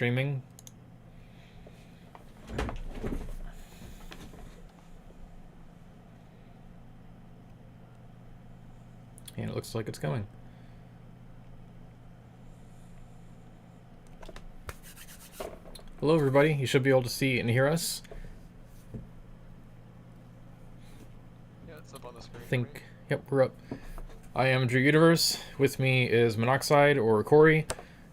streaming. And it looks like it's going. Hello everybody, you should be able to see and hear us. Yeah, it's up on the screen. I think, yep, we're up. I am Drew Universe. With me is Monoxide, or Corey,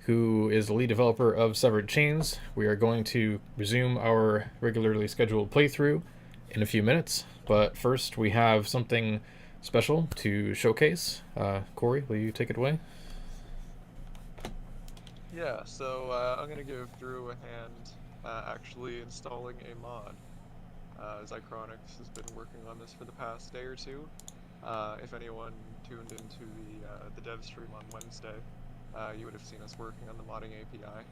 who is the lead developer of Severed Chains. We are going to resume our regularly scheduled playthrough in a few minutes, but first we have something special to showcase. Corey, will you take it away? Yeah, so I'm going to give Drew a hand actually installing a mod. Zycronix has been working on this for the past day or two. If anyone tuned into the dev stream on Wednesday, you would have seen us working on the modding API.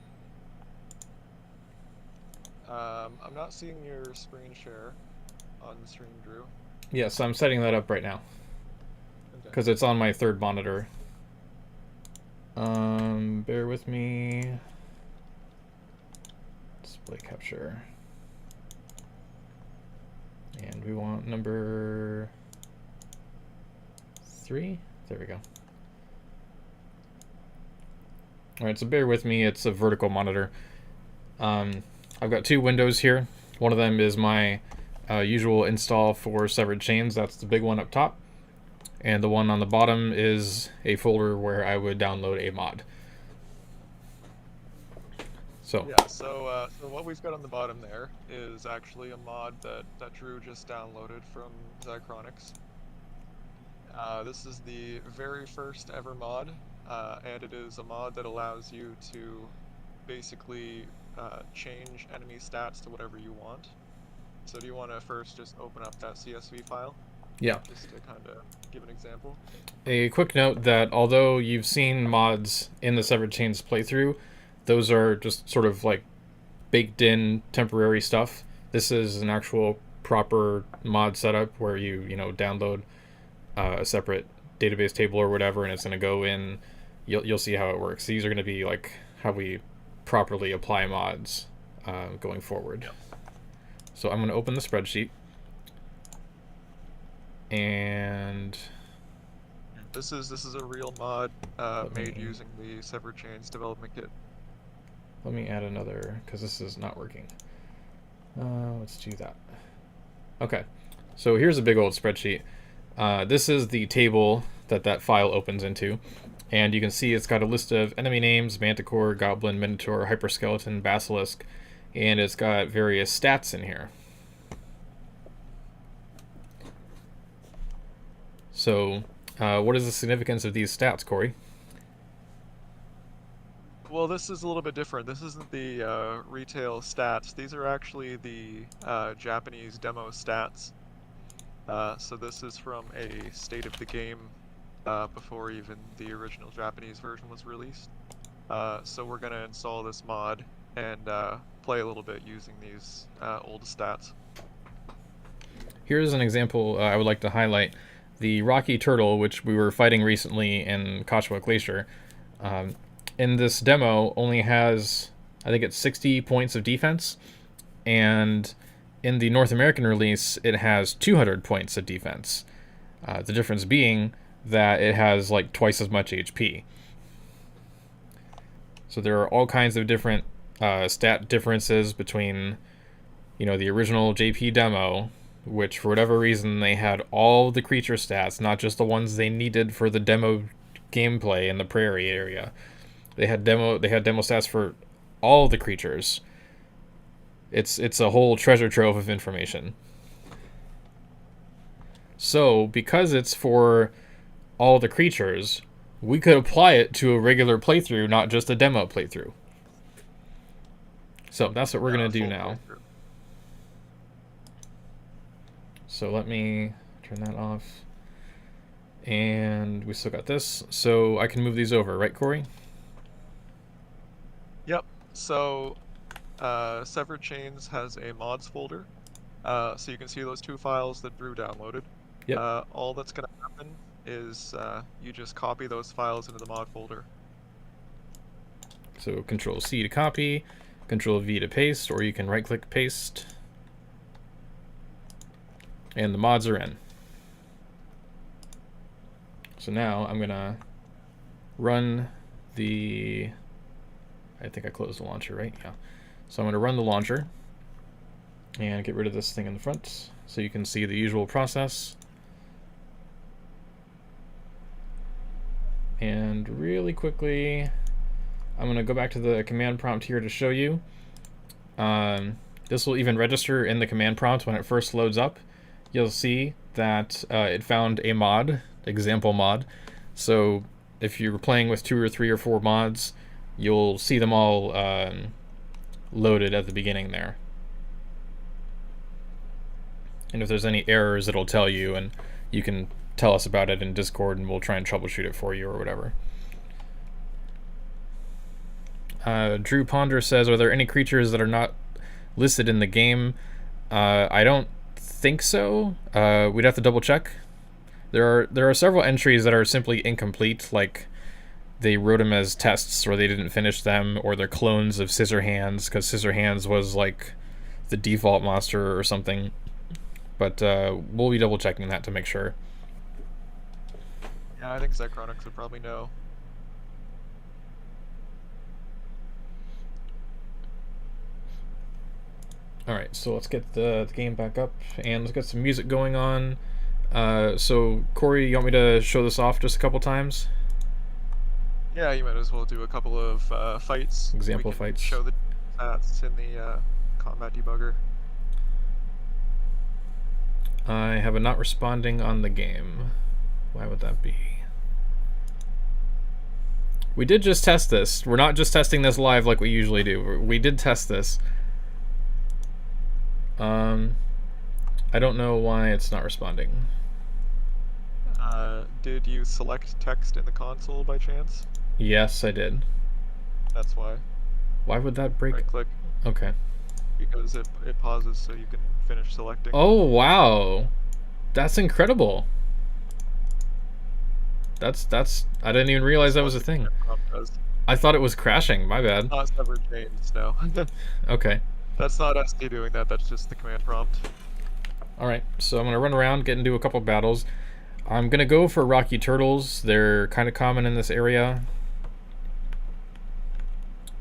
I'm not seeing your screen share on the stream, Drew. Yes, I'm setting that up right now. Because it's on my third monitor. Bear with me. Display capture. And we want number 3. There we go. Alright, so bear with me. It's a vertical monitor. I've got 2 windows here. One of them is my usual install for Severed Chains. That's the big one up top. And the one on the bottom is a folder where I would download a mod. So yeah, so what we've got on the bottom there is actually a mod that Drew just downloaded from Zycronix. This is the very first ever mod, and it is a mod that allows you to basically change enemy stats to whatever you want. So do you want to first just open up that CSV file? Yeah. Just to kind of give an example. A quick note that although you've seen mods in the Severed Chains playthrough, those are just sort of like baked in temporary stuff. This is an actual proper mod setup where you download a separate database table or whatever, and it's going to go in. You'll see how it works. These are going to be like how we properly apply mods going forward. Yep. So I'm going to open the spreadsheet. And this is a real mod made using the Severed Chains development kit. Let me add another, because this is not working. Let's do that. Okay, so here's a big old spreadsheet. This is the table that file opens into, and you can see it's got a list of enemy names: Manticore, Goblin, Minotaur, Hyperskeleton, Basilisk, and it's got various stats in here. So, what is the significance of these stats, Corey? Well, this is a little bit different. This isn't the retail stats. These are actually the Japanese demo stats. So this is from a state of the game before even the original Japanese version was released. So we're going to install this mod and play a little bit using these old stats. Here's an example I would like to highlight. The Rocky Turtle, which we were fighting recently in Kashima Glacier, in this demo only has, I think it's 60 points of defense, and in the North American release it has 200 points of defense. The difference being that it has like twice as much HP. So there are all kinds of different stat differences between, the original JP demo, which for whatever reason they had all the creature stats, not just the ones they needed for the demo gameplay in the prairie area. They had demo stats for all the creatures. It's a whole treasure trove of information. So because it's for all the creatures, we could apply it to a regular playthrough, not just a demo playthrough. So that's what we're going to do now. Playthrough. So let me turn that off. And we still got this. So I can move these over, right, Corey? Yep. So Severed Chains has a mods folder. So you can see those 2 files that Drew downloaded. Yep. All that's going to happen is you just copy those files into the mod folder. So Control C to copy. Control V to paste, or you can right click paste. And the mods are in. So now I'm gonna run the, I think I closed the launcher, right? Yeah. So I'm gonna run the launcher and get rid of this thing in the front so you can see the usual process. And really quickly, I'm going to go back to the command prompt here to show you. This will even register in the command prompt when it first loads up. You'll see that it found a mod, example mod. So if you're playing with 2 or 3 or 4 mods, you'll see them all loaded at the beginning there. And if there's any errors, it'll tell you, and you can tell us about it in Discord, and we'll try and troubleshoot it for you or whatever. Drew Ponder says, are there any creatures that are not listed in the game? I don't think so. We'd have to double check. There are several entries that are simply incomplete, like they wrote them as tests or they didn't finish them, or they're clones of Scissorhands because Scissorhands was like the default monster or something. But we'll be double checking that to make sure. Yeah, I think Zychronics would probably know. Alright, so let's get the game back up and let's get some music going on. So Corey, you want me to show this off just a couple times? Yeah, you might as well do a couple of fights. Example fights. Show the stats in the combat debugger. I have a not responding on the game. Why would that be? We did just test this. We're not just testing this live like we usually do. We did test this. I don't know why it's not responding. Did you select text in the console by chance? Yes, I did. That's why. Why would that break? Right click. Okay. Because it pauses so you can finish selecting. Oh, wow. That's incredible. That's I didn't even realize that was a thing. I thought it was crashing. My bad. Not ever changed, no. Okay. That's not SD doing that, that's just the command prompt. Alright, so I'm going to run around, get into a couple battles. I'm going to go for Rocky Turtles. They're kind of common in this area.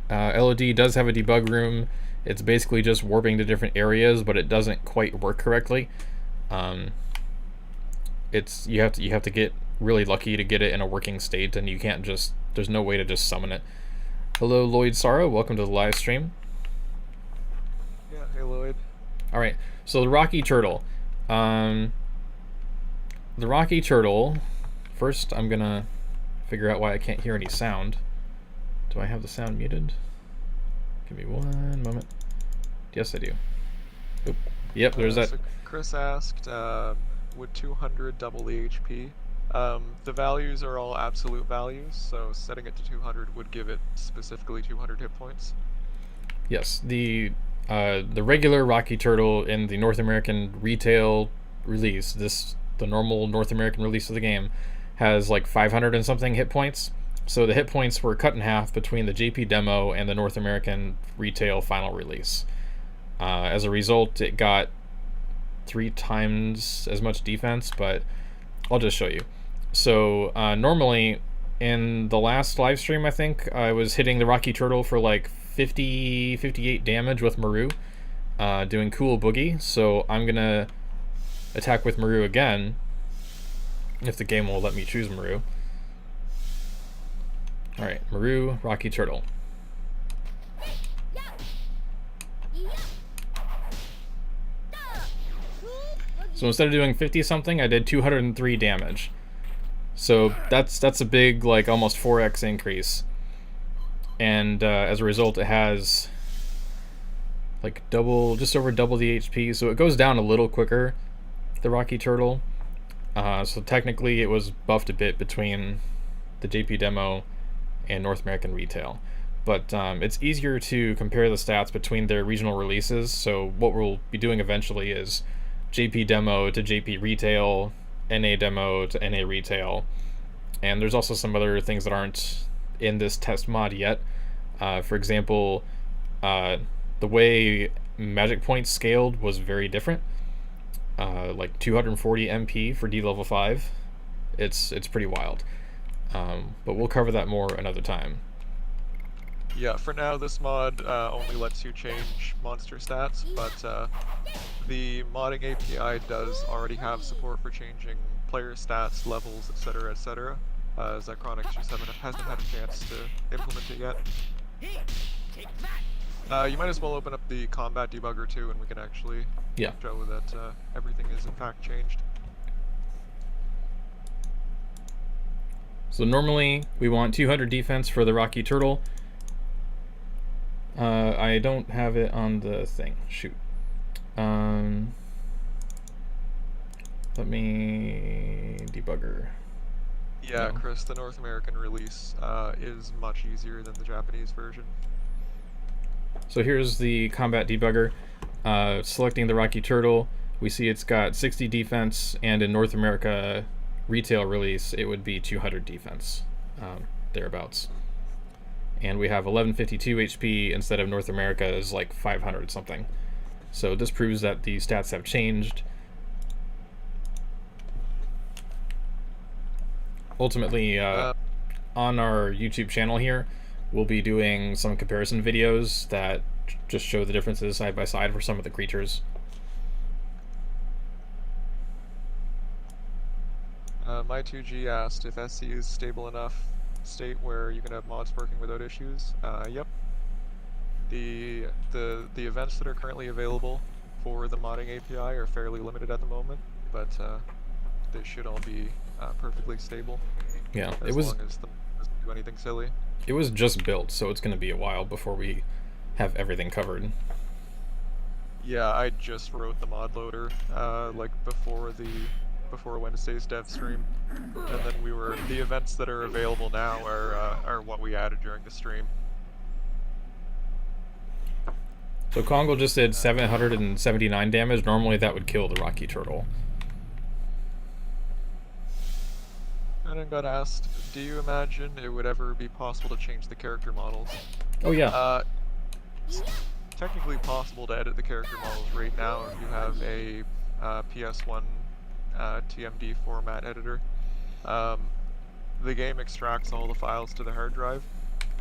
LOD does have a debug room. It's basically just warping to different areas, but it doesn't quite work correctly. You have to get really lucky to get it in a working state, and you can't just, there's no way to just summon it. Hello Lloyd Sara, welcome to the live stream. Yeah, hey Lloyd. Alright, so the Rocky Turtle. The Rocky Turtle, first I'm gonna figure out why I can't hear any sound. Do I have the sound muted? Give me one moment. Yes, I do. Oop. Yep, there's that. So Chris asked, would 200 double the HP? The values are all absolute values, so setting it to 200 would give it specifically 200 hit points. Yes, the regular Rocky Turtle in the North American retail release, the normal North American release of the game, has like 500 and something hit points. So the hit points were cut in half between the JP demo and the North American retail final release. As a result, it got 3 times as much defense, but I'll just show you. So normally in the last live stream, I think I was hitting the Rocky Turtle for like 58 damage with Maru, doing cool boogie. So I'm gonna attack with Maru again, if the game will let me choose Maru. Alright, Maru, Rocky Turtle. So instead of doing 50 something, I did 203 damage. So that's a big, like, almost 4x increase. And as a result, it has like just over double the HP. So it goes down a little quicker, the Rocky Turtle. So technically it was buffed a bit between the JP demo and North American retail. But it's easier to compare the stats between their regional releases. So what we'll be doing eventually is JP demo to JP retail, NA demo to NA retail. And there's also some other things that aren't in this test mod yet. For example, The way magic points scaled was very different. Like 240 MP for D level 5. It's pretty wild. But we'll cover that more another time. Yeah, for now this mod only lets you change monster stats, but the modding API does already have support for changing player stats, levels, etc., etc. Zychronics just hasn't had a chance to implement it yet. You might as well open up the combat debugger too, and we can actually show that everything is in fact changed. So normally we want 200 defense for the Rocky Turtle. I don't have it on the thing. Shoot. Let me debugger. Yeah, no. Chris, the North American release is much easier than the Japanese version. So here's the combat debugger. Selecting the Rocky Turtle, we see it's got 60 defense, and in North America retail release, it would be 200 defense, thereabouts. And we have 1152 HP instead of North America is like 500 something. So this proves that the stats have changed. Ultimately, on our YouTube channel here, we'll be doing some comparison videos that just show the differences side by side for some of the creatures. My 2G asked if SC is stable enough state where you can have mods working without issues. Yep. The events that are currently available for the modding API are fairly limited at the moment, but they should all be perfectly stable. Yeah, as long as the doesn't do anything silly. It was just built, so it's going to be a while before we have everything covered. Yeah, I just wrote the mod loader like before Wednesday's dev stream, and then the events that are available now are what we added during the stream. So Kongo just did 779 damage. Normally that would kill the Rocky Turtle. And I got asked, do you imagine it would ever be possible to change the character models? Oh yeah. It's technically possible to edit the character models right now if you have a PS1 TMD format editor. The game extracts all the files to the hard drive,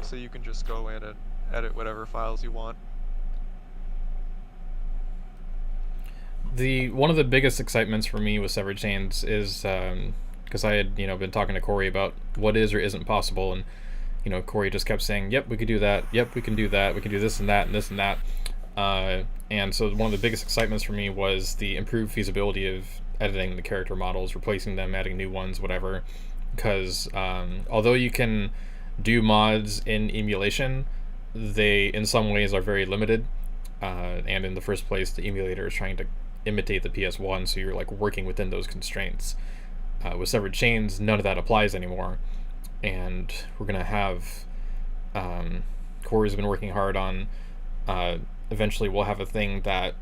so you can just go in and edit whatever files you want. One of the biggest excitements for me with Severed Chains is because I had been talking to Corey about what is or isn't possible, and Corey just kept saying, yep, we could do that, yep, we can do that, we can do this and that and this and that, and so one of the biggest excitements for me was the improved feasibility of editing the character models, replacing them, adding new ones, whatever, because although you can do mods in emulation, they in some ways are very limited, and in the first place the emulator is trying to imitate the PS1, so you're like working within those constraints. With Severed Chains, none of that applies anymore, and we're gonna have Corey's been working hard on eventually we'll have a thing that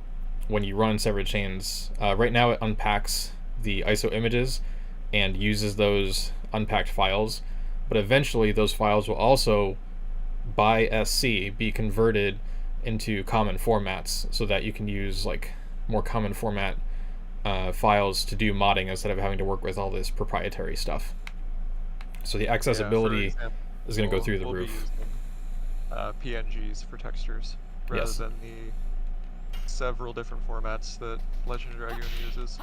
when you run Severed Chains, right now it unpacks the ISO images and uses those unpacked files, but eventually those files will also by SC be converted into common formats so that you can use like more common format files to do modding instead of having to work with all this proprietary stuff. So the accessibility is going to go through the roof. PNGs for textures rather than the several different formats that Legend of Dragoon uses.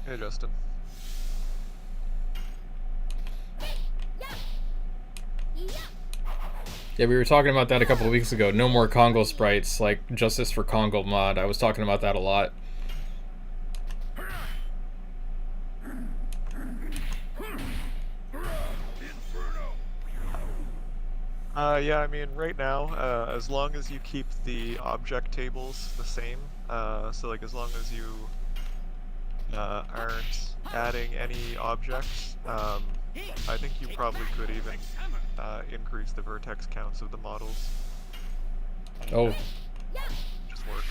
Hey Justin. Yeah, we were talking about that a couple of weeks ago. No more Kongo sprites, like Justice for Kongo mod. I was talking about that a lot. Yeah, I mean, right now, as long as you keep the object tables the same, so like as long as you aren't adding any objects, I think you probably could even increase the vertex counts of the models. Oh. Just work.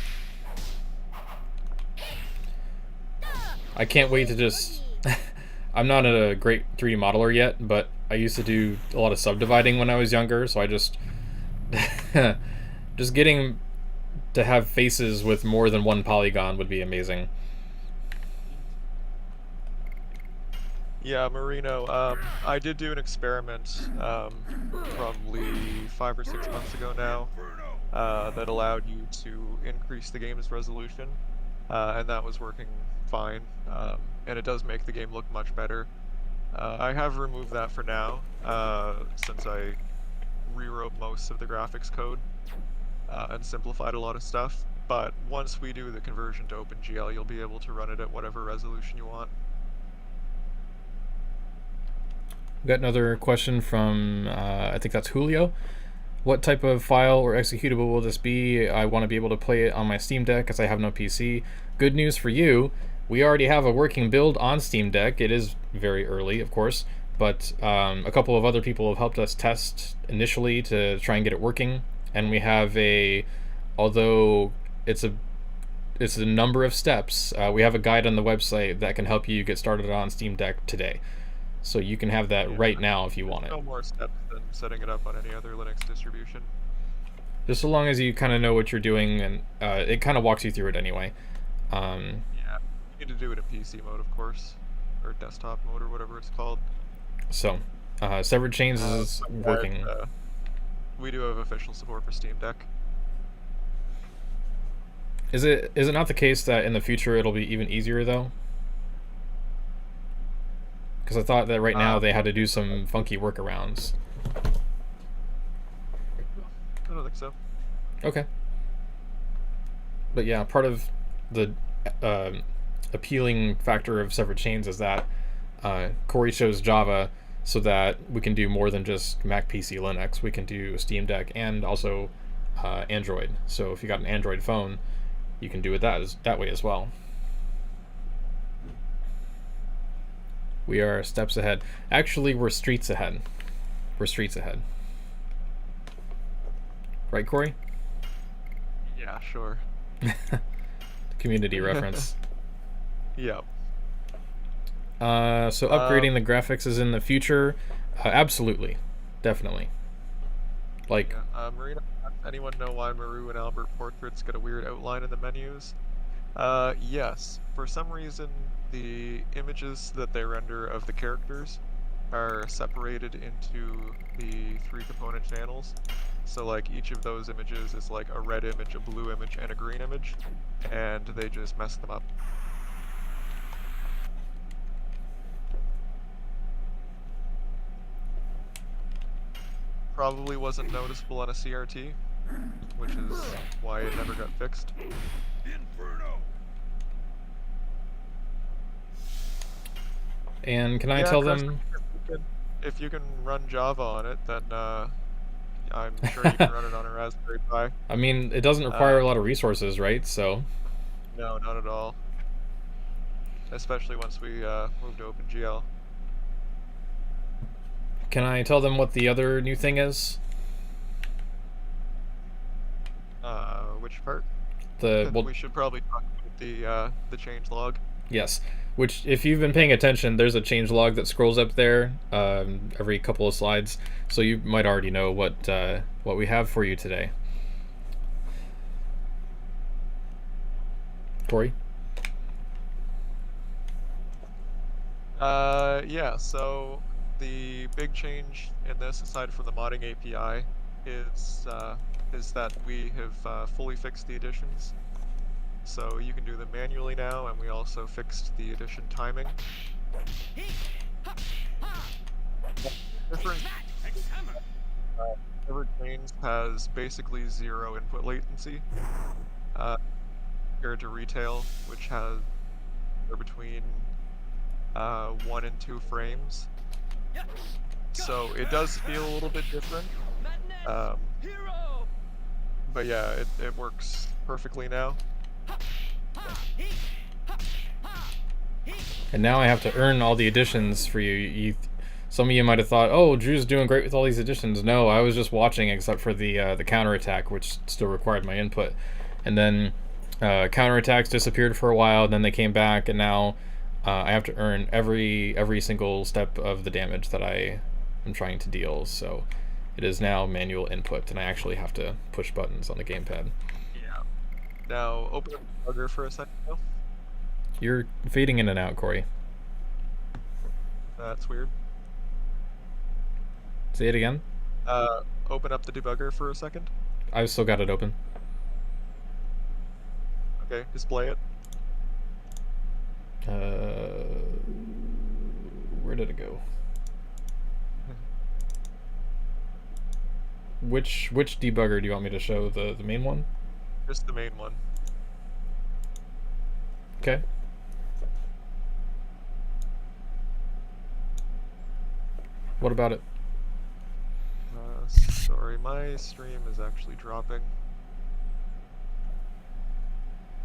I can't wait to just... I'm not a great 3D modeler yet, but I used to do a lot of subdividing when I was younger, so I just just getting to have faces with more than one polygon would be amazing. Yeah, Marino. I did do an experiment probably 5 or 6 months ago now that allowed you to increase the game's resolution, and that was working fine. And it does make the game look much better. I have removed that for now, since I rewrote most of the graphics code and simplified a lot of stuff. But once we do the conversion to OpenGL, you'll be able to run it at whatever resolution you want. We got another question from, I think that's Julio. What type of file or executable will this be? I want to be able to play it on my Steam Deck as I have no PC. Good news for you, we already have a working build on Steam Deck. It is very early, of course, but a couple of other people have helped us test initially to try and get it working. And we have although it's a number of steps, we have a guide on the website that can help you get started on Steam Deck today. So you can have that right now if you want it. No more steps than setting it up on any other Linux distribution. Just so long as you kind of know what you're doing, and it kind of walks you through it anyway. Yeah, you need to do it in PC mode, of course, or desktop mode, or whatever it's called. So, Severed Chains is working. We do have official support for Steam Deck. Is it not the case that in the future it'll be even easier though? Because I thought that right now they had to do some funky workarounds. I don't think so. Okay. But yeah, part of the appealing factor of Severed Chains is that Corey chose Java so that we can do more than just Mac, PC, Linux. We can do Steam Deck and also Android. So if you got an Android phone, you can do it that way as well. We are steps ahead. Actually, we're streets ahead. We're streets ahead. Right, Corey? Yeah, sure. Community reference. Yep. So upgrading the graphics is in the future. Absolutely. Definitely. Like... Yeah. Marina, anyone know why Maru and Albert portraits get a weird outline in the menus? Yes. For some reason, the images that they render of the characters are separated into the 3 component channels. So like each of those images is like a red image, a blue image, and a green image, and they just mess them up. Probably wasn't noticeable on a CRT, which is why it never got fixed. Inferno. And can I tell them... If you can run Java on it, then I'm sure you can run it on a Raspberry Pi. I mean, it doesn't require a lot of resources, right? So... No, not at all. Especially once we move to OpenGL. Can I tell them what the other new thing is? Which part? We should probably talk about the change log. Yes. Which, if you've been paying attention, there's a change log that scrolls up there every couple of slides, so you might already know what we have for you today. Corey? Yeah, so the big change in this, aside from the modding API, is that we have fully fixed the additions. So you can do them manually now, and we also fixed the addition timing. Different Severed Chains has basically 0 input latency compared to Retail, which has between 1 and 2 frames. So it does feel a little bit different. But yeah, it works perfectly now. And now I have to earn all the additions for you. Some of you might have thought, oh, Drew's doing great with all these additions. No, I was just watching except for the counterattack, which still required my input. And then counterattacks disappeared for a while, and then they came back, and now I have to earn every single step of the damage that I I'm trying to deal, so it is now manual input, and I actually have to push buttons on the gamepad. Yeah. Now open up the debugger for a second. Though. You're fading in and out, Corey. That's weird. Say it again. Open up the debugger for a second. I've still got it open. Okay, display it. Where did it go? Which debugger do you want me to show? The main one? Just the main one. Okay. What about it? Sorry, my stream is actually dropping.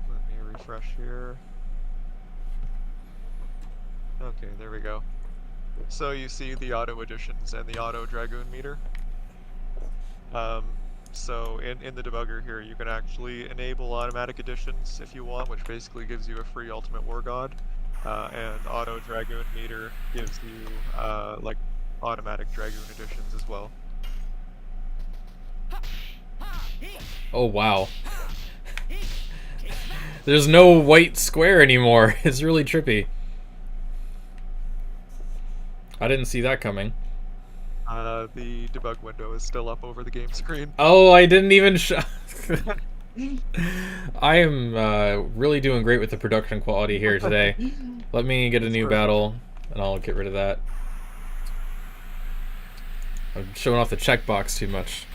Let me refresh here. Okay, there we go. So you see the auto additions and the auto Dragoon meter. So in the debugger here, you can actually enable automatic additions if you want, which basically gives you a free Ultimate War God, and auto Dragoon meter gives you like automatic Dragoon additions as well. Oh wow. There's no white square anymore. It's really trippy. I didn't see that coming. The debug window is still up over the game screen. Oh, I didn't even I am really doing great with the production quality here today. Let me get a new battle, and I'll get rid of that. I'm showing off the checkbox too much.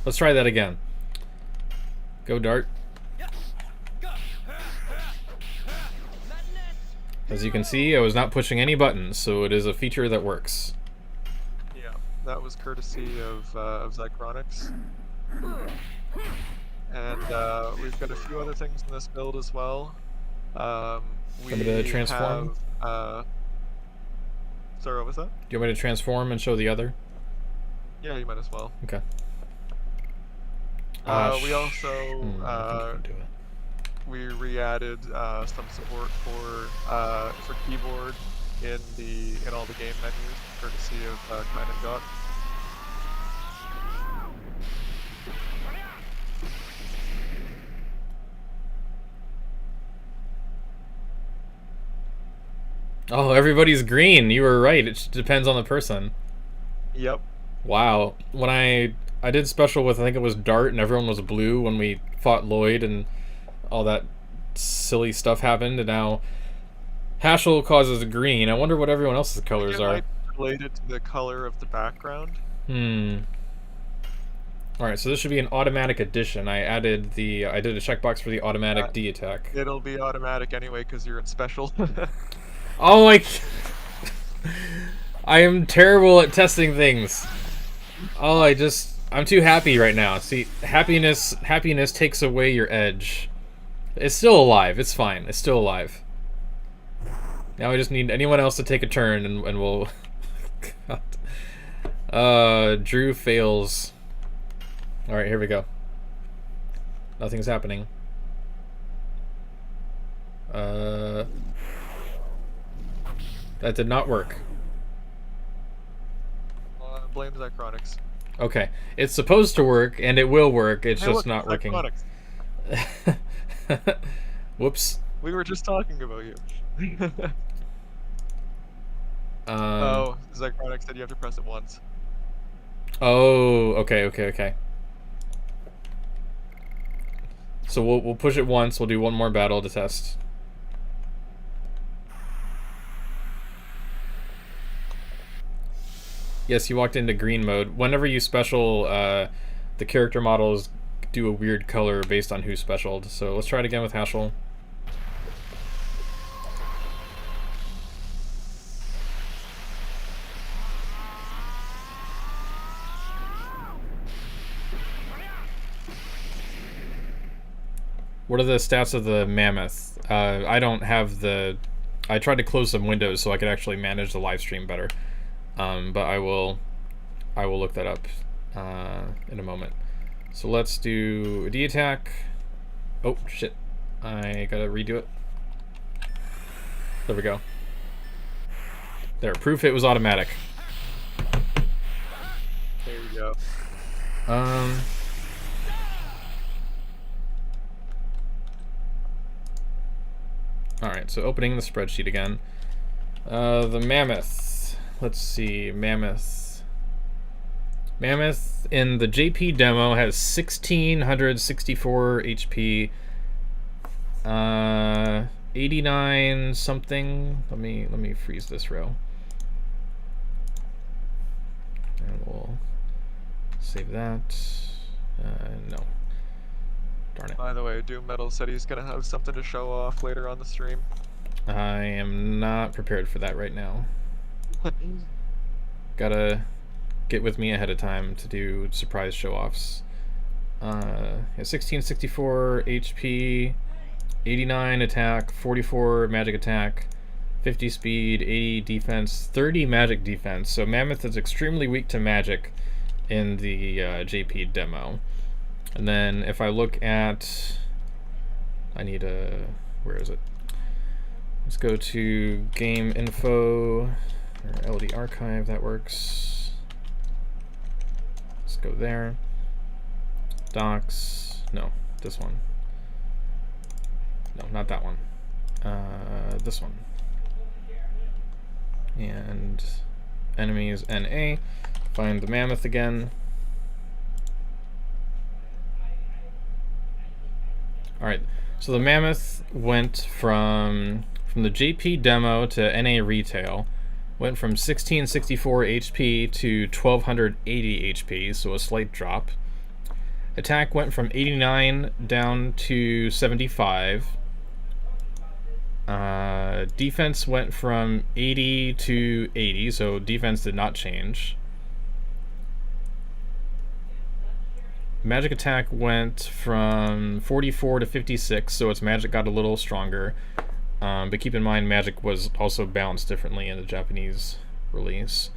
Let's try that again. Go Dart. As you can see, I was not pushing any buttons, so it is a feature that works. Yeah, that was courtesy of Zychronics. And we've got a few other things in this build as well. We Want me to transform? Sorry, what was that? Do you want me to transform and show the other? Yeah, you might as well. Okay. We also we re-added some support for keyboard in all the game menus, courtesy of Kind and Got. Oh, everybody's green. You were right. It depends on the person. Yep. Wow. When I did special with, I think it was Dart, and everyone was blue when we fought Lloyd, and all that silly stuff happened, and now Hashel causes green. I wonder what everyone else's colors are. Might be related to the color of the background. Alright, so this should be an automatic addition. I did a checkbox for the automatic D attack. It'll be automatic anyway because you're in special. Oh my... I am terrible at testing things. Oh, I'm too happy right now. See, happiness takes away your edge. It's still alive. It's fine. It's still alive. Now I just need anyone else to take a turn, and we'll... God. Drew fails. Alright, here we go. Nothing's happening. That did not work. Blame Zychronics. Okay. It's supposed to work, and it will work. It's Hey, just look, not working. Whoops. We were just talking about you. Oh, Zychronics said you have to press it once. Oh, okay. So we'll push it once. We'll do one more battle to test. Yes, you walked into green mode. Whenever you special, the character models do a weird color based on who specialed. So let's try it again with Hashel. What are the stats of the mammoth? I don't have the... I tried to close some windows so I could actually manage the live stream better. But I will look that up in a moment. So let's do a D attack. Oh shit! I gotta redo it. There we go. There, proof it was automatic. There you go. Alright, so opening the spreadsheet again. The Mammoth. Let's see, Mammoth. Mammoth in the JP demo has 1664 HP. 89 something. Let me freeze this row. And we'll save that. No. Darn it. By the way, Doom Metal said he's gonna have something to show off later on the stream. I am not prepared for that right now. Gotta get with me ahead of time to do surprise show-offs. 1664 HP, 89 attack, 44 magic attack, 50 speed, 80 defense, 30 magic defense. So Mammoth is extremely weak to magic in the JP demo. And then if I look at... I need a... Where is it? Let's go to game info, or LD archive, that works. Let's go there. Docs, no, this one. No, not that one. This one. And enemies NA. Find the Mammoth again. Alright, so the Mammoth went from the JP demo to NA retail, went from 1664 HP to 1280 HP, so a slight drop. Attack went from 89 down to 75. Defense went from 80 to 80, so defense did not change. Magic attack went from 44 to 56, so its magic got a little stronger. But keep in mind, magic was also balanced differently in the Japanese release.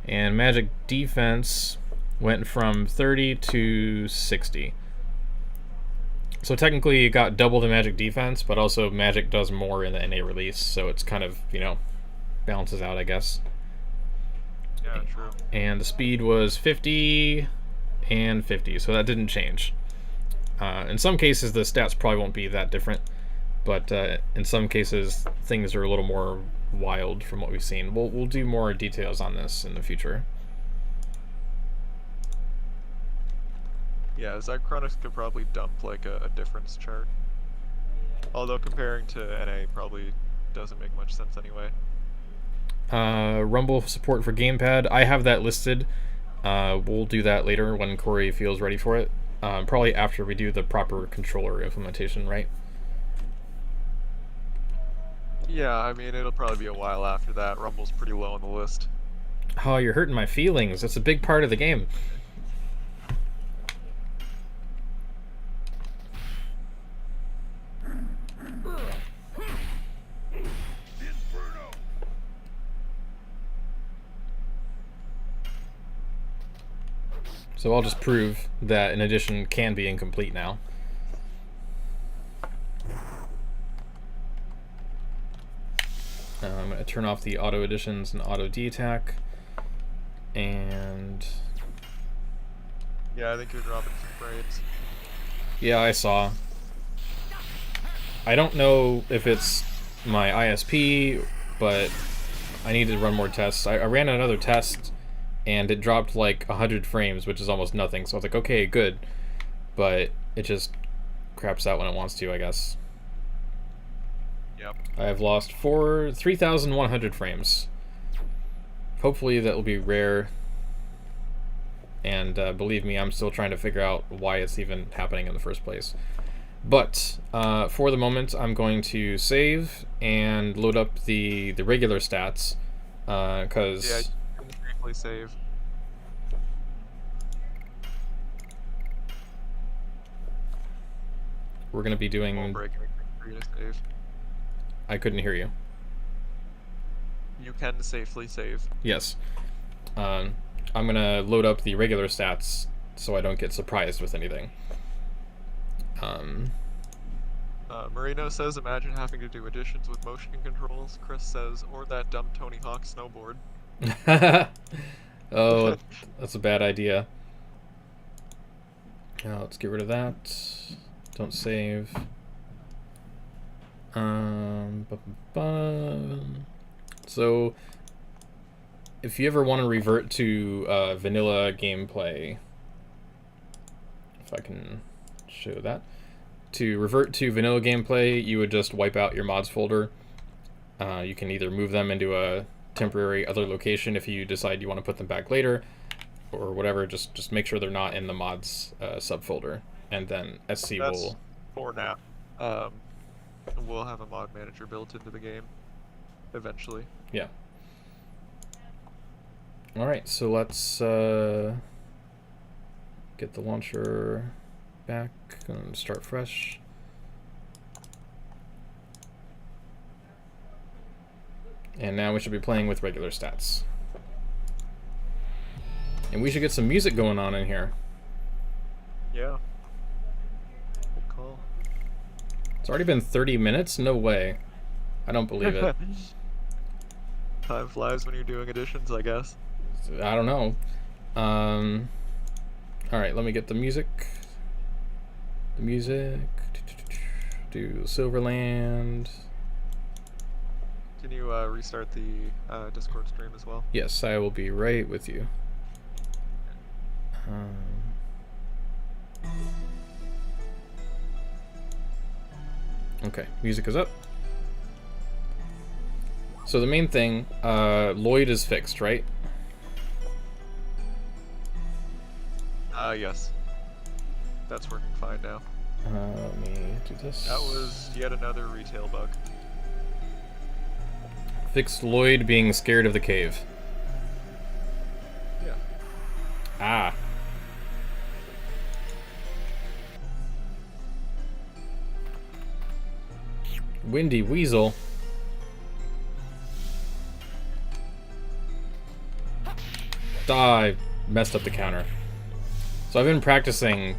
And magic defense went from 30 to 60. So technically it got double the magic defense, but also magic does more in the NA release, so it's kind of, you know, balances out, I guess. Yeah, true. And the speed was 50 and 50, so that didn't change. In some cases the stats probably won't be that different, but in some cases things are a little more wild from what we've seen. We'll do more details on this in the future. Yeah, Zycronics could probably dump like a difference chart. Although comparing to NA probably doesn't make much sense anyway. Rumble support for gamepad, I have that listed. We'll do that later when Corey feels ready for it. Probably after we do the proper controller implementation, right? Yeah, I mean, it'll probably be a while after that. Rumble's pretty low on the list. Oh, you're hurting my feelings. That's a big part of the game. So I'll just prove that an edition can be incomplete now. I'm going to turn off the auto additions and auto D-attack. And... yeah, I think you're dropping some frames. yeah, I saw. I don't know if it's my ISP, but I need to run more tests. I ran another test, and it dropped like 100 frames, which is almost nothing. So I was like, okay, good. But it just craps out when it wants to, I guess. Yep. I have lost 3,100 frames. Hopefully that will be rare. And believe me, I'm still trying to figure out why it's even happening in the first place. But for the moment, I'm going to save and load up the regular stats. Because... yeah, you can briefly save. we're going to be doing... Won't break anything for you to save. I couldn't hear you. You can safely save. Yes. I'm going to load up the regular stats so I don't get surprised with anything. Marino says, imagine having to do additions with motion controls. Chris says, or that dumb Tony Hawk snowboard. Oh, that's a bad idea. Let's get rid of that. Don't save. So, if you ever want to revert to vanilla gameplay, if I can show that, to revert to vanilla gameplay, you would just wipe out your mods folder. You can either move them into a temporary other location if you decide you want to put them back later, or whatever. Just make sure they're not in the mods subfolder, and then SC will. For now. We'll have a mod manager built into the game eventually. Yeah. All right, so let's get the launcher back and start fresh. And now we should be playing with regular stats. And we should get some music going on in here. Yeah. Good call. It's already been 30 minutes? No way. I don't believe it. Time flies when you're doing additions, I guess. I don't know. Alright, let me get the music. The music. Do Silverland. Can you restart the Discord stream as well? Yes, I will be right with you. Okay, music is up. So the main thing, Lloyd is fixed, right? Yes. That's working fine now. Let me do this. That was yet another retail bug. Fixed Lloyd being scared of the cave. Yeah. Ah. Windy Weasel. I messed up the counter. So I've been practicing.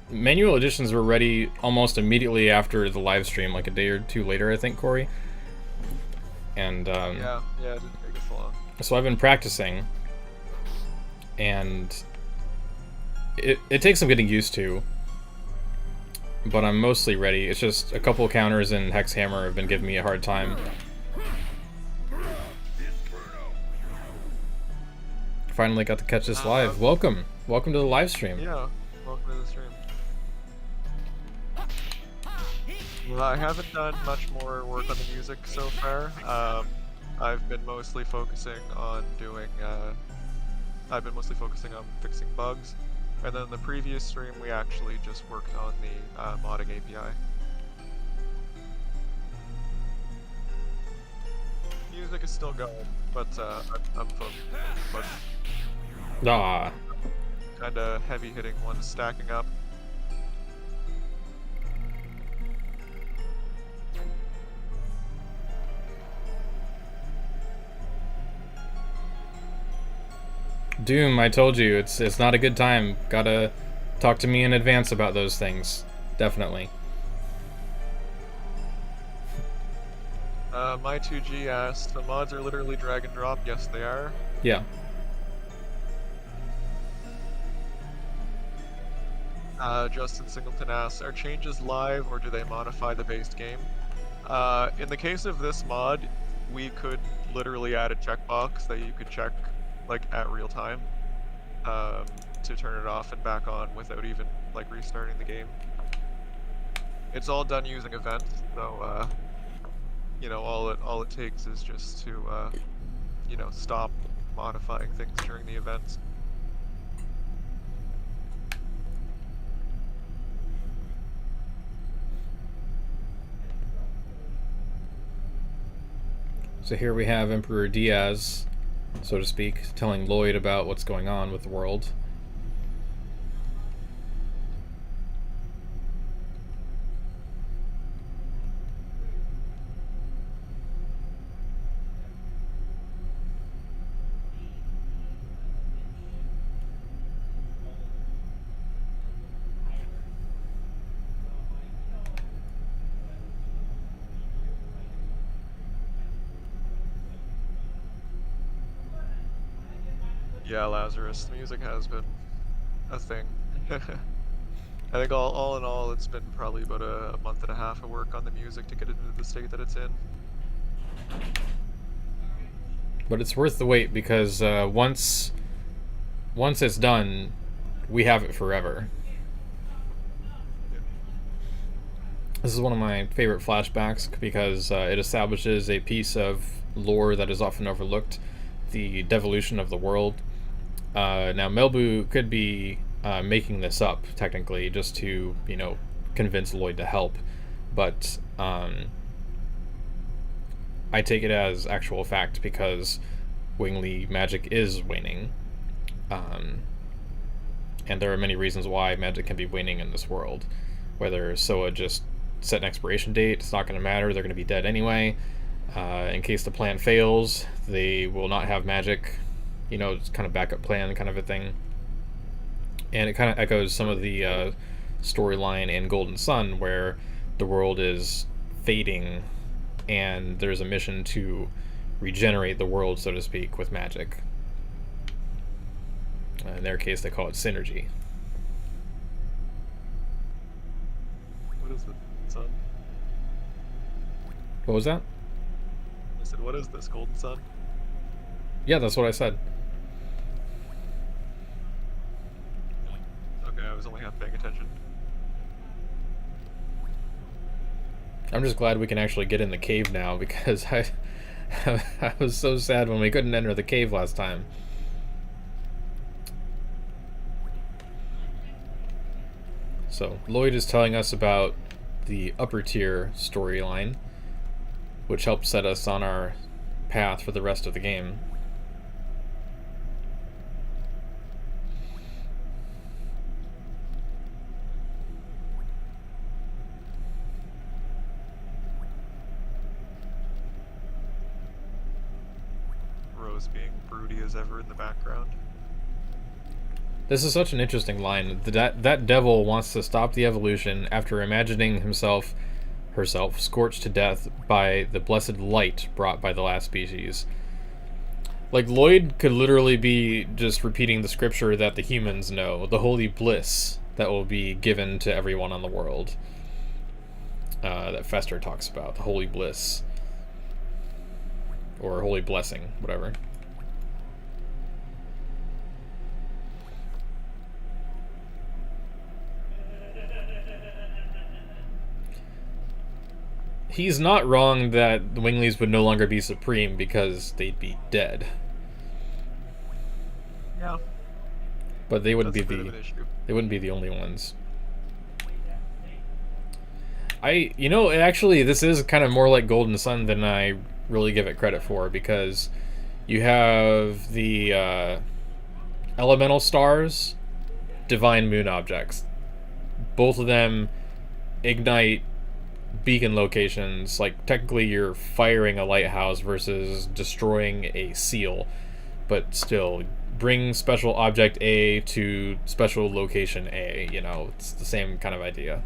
Manual additions were ready almost immediately after the live stream, like a day or two later, I think, Corey. And yeah, it didn't take us long. So I've been practicing, and it takes some getting used to, but I'm mostly ready. It's just a couple counters and Hex Hammer have been giving me a hard time. Finally got to catch this live. Welcome to the live stream. Yeah, welcome to the stream. Well, I haven't done much more work on the music so far. I've been mostly focusing on fixing bugs, and then the previous stream we actually just worked on the modding API. Music is still going, but I'm focused. Ah. Kind of heavy-hitting ones stacking up. Doom, I told you, it's not a good time. Gotta talk to me in advance about those things. Definitely. My 2G asked, the mods are literally drag and drop. Yes, they are. Yeah. Justin Singleton asks, are changes live or do they modify the base game? In the case of this mod, we could literally add a checkbox that you could check like at real time to turn it off and back on without even like restarting the game. It's all done using events, so you know, all it takes is just to you know, stop modifying things during the events. So here we have Emperor Diaz, so to speak, telling Lloyd about what's going on with the world. Yeah, Lazarus. The music has been a thing. I think all in all, it's been probably about a month and a half of work on the music to get it into the state that it's in. But it's worth the wait because once it's done, we have it forever. This is one of my favorite flashbacks because it establishes a piece of lore that is often overlooked, the devolution of the world. Now, Melbu could be making this up, technically, just to, convince Lloyd to help. But I take it as actual fact because Wingly magic is waning. And there are many reasons why magic can be waning in this world. Whether Soa just set an expiration date, it's not going to matter, they're going to be dead anyway. In case the plan fails, they will not have magic. It's kind of backup plan kind of a thing. And it kind of echoes some of the storyline in Golden Sun, where the world is fading and there's a mission to regenerate the world, so to speak, with magic. In their case, they call it synergy. What is the sun? What was that? I said, what is this, Golden Sun? Yeah, that's what I said. Okay, I was only half paying attention. I'm just glad we can actually get in the cave now because I was so sad when we couldn't enter the cave last time. So, Lloyd is telling us about the upper tier storyline, which helped set us on our path for the rest of the game. Rose being broody as ever in the background. This is such an interesting line. That devil wants to stop the evolution after imagining herself scorched to death by the blessed light brought by the last species. Like, Lloyd could literally be just repeating the scripture that the humans know, the holy bliss that will be given to everyone on the world. That Fester talks about, the holy bliss. Or holy blessing, whatever. He's not wrong that the Winglies would no longer be supreme because they'd be dead. Yeah. But they wouldn't That's be a bit of an issue. they wouldn't be the only ones. Actually, this is kind of more like Golden Sun than I really give it credit for, because you have the elemental stars, divine moon objects. Both of them ignite beacon locations. Like, technically you're firing a lighthouse versus destroying a seal, but still, bring special object A to special location A, it's the same kind of idea.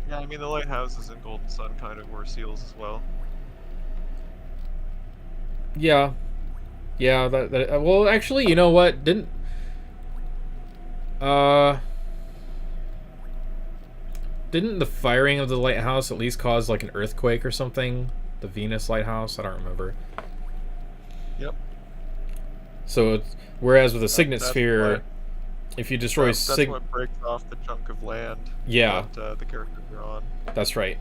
Yeah, I mean, the lighthouses in Golden Sun kind of were seals as well. Yeah. Well, actually, you know what? Didn't the firing of the lighthouse at least cause, like, an earthquake or something? The Venus lighthouse? I don't remember. Yep. So, whereas with a signet sphere, if you destroy that's what breaks off the chunk of land that the characters are on. That's right.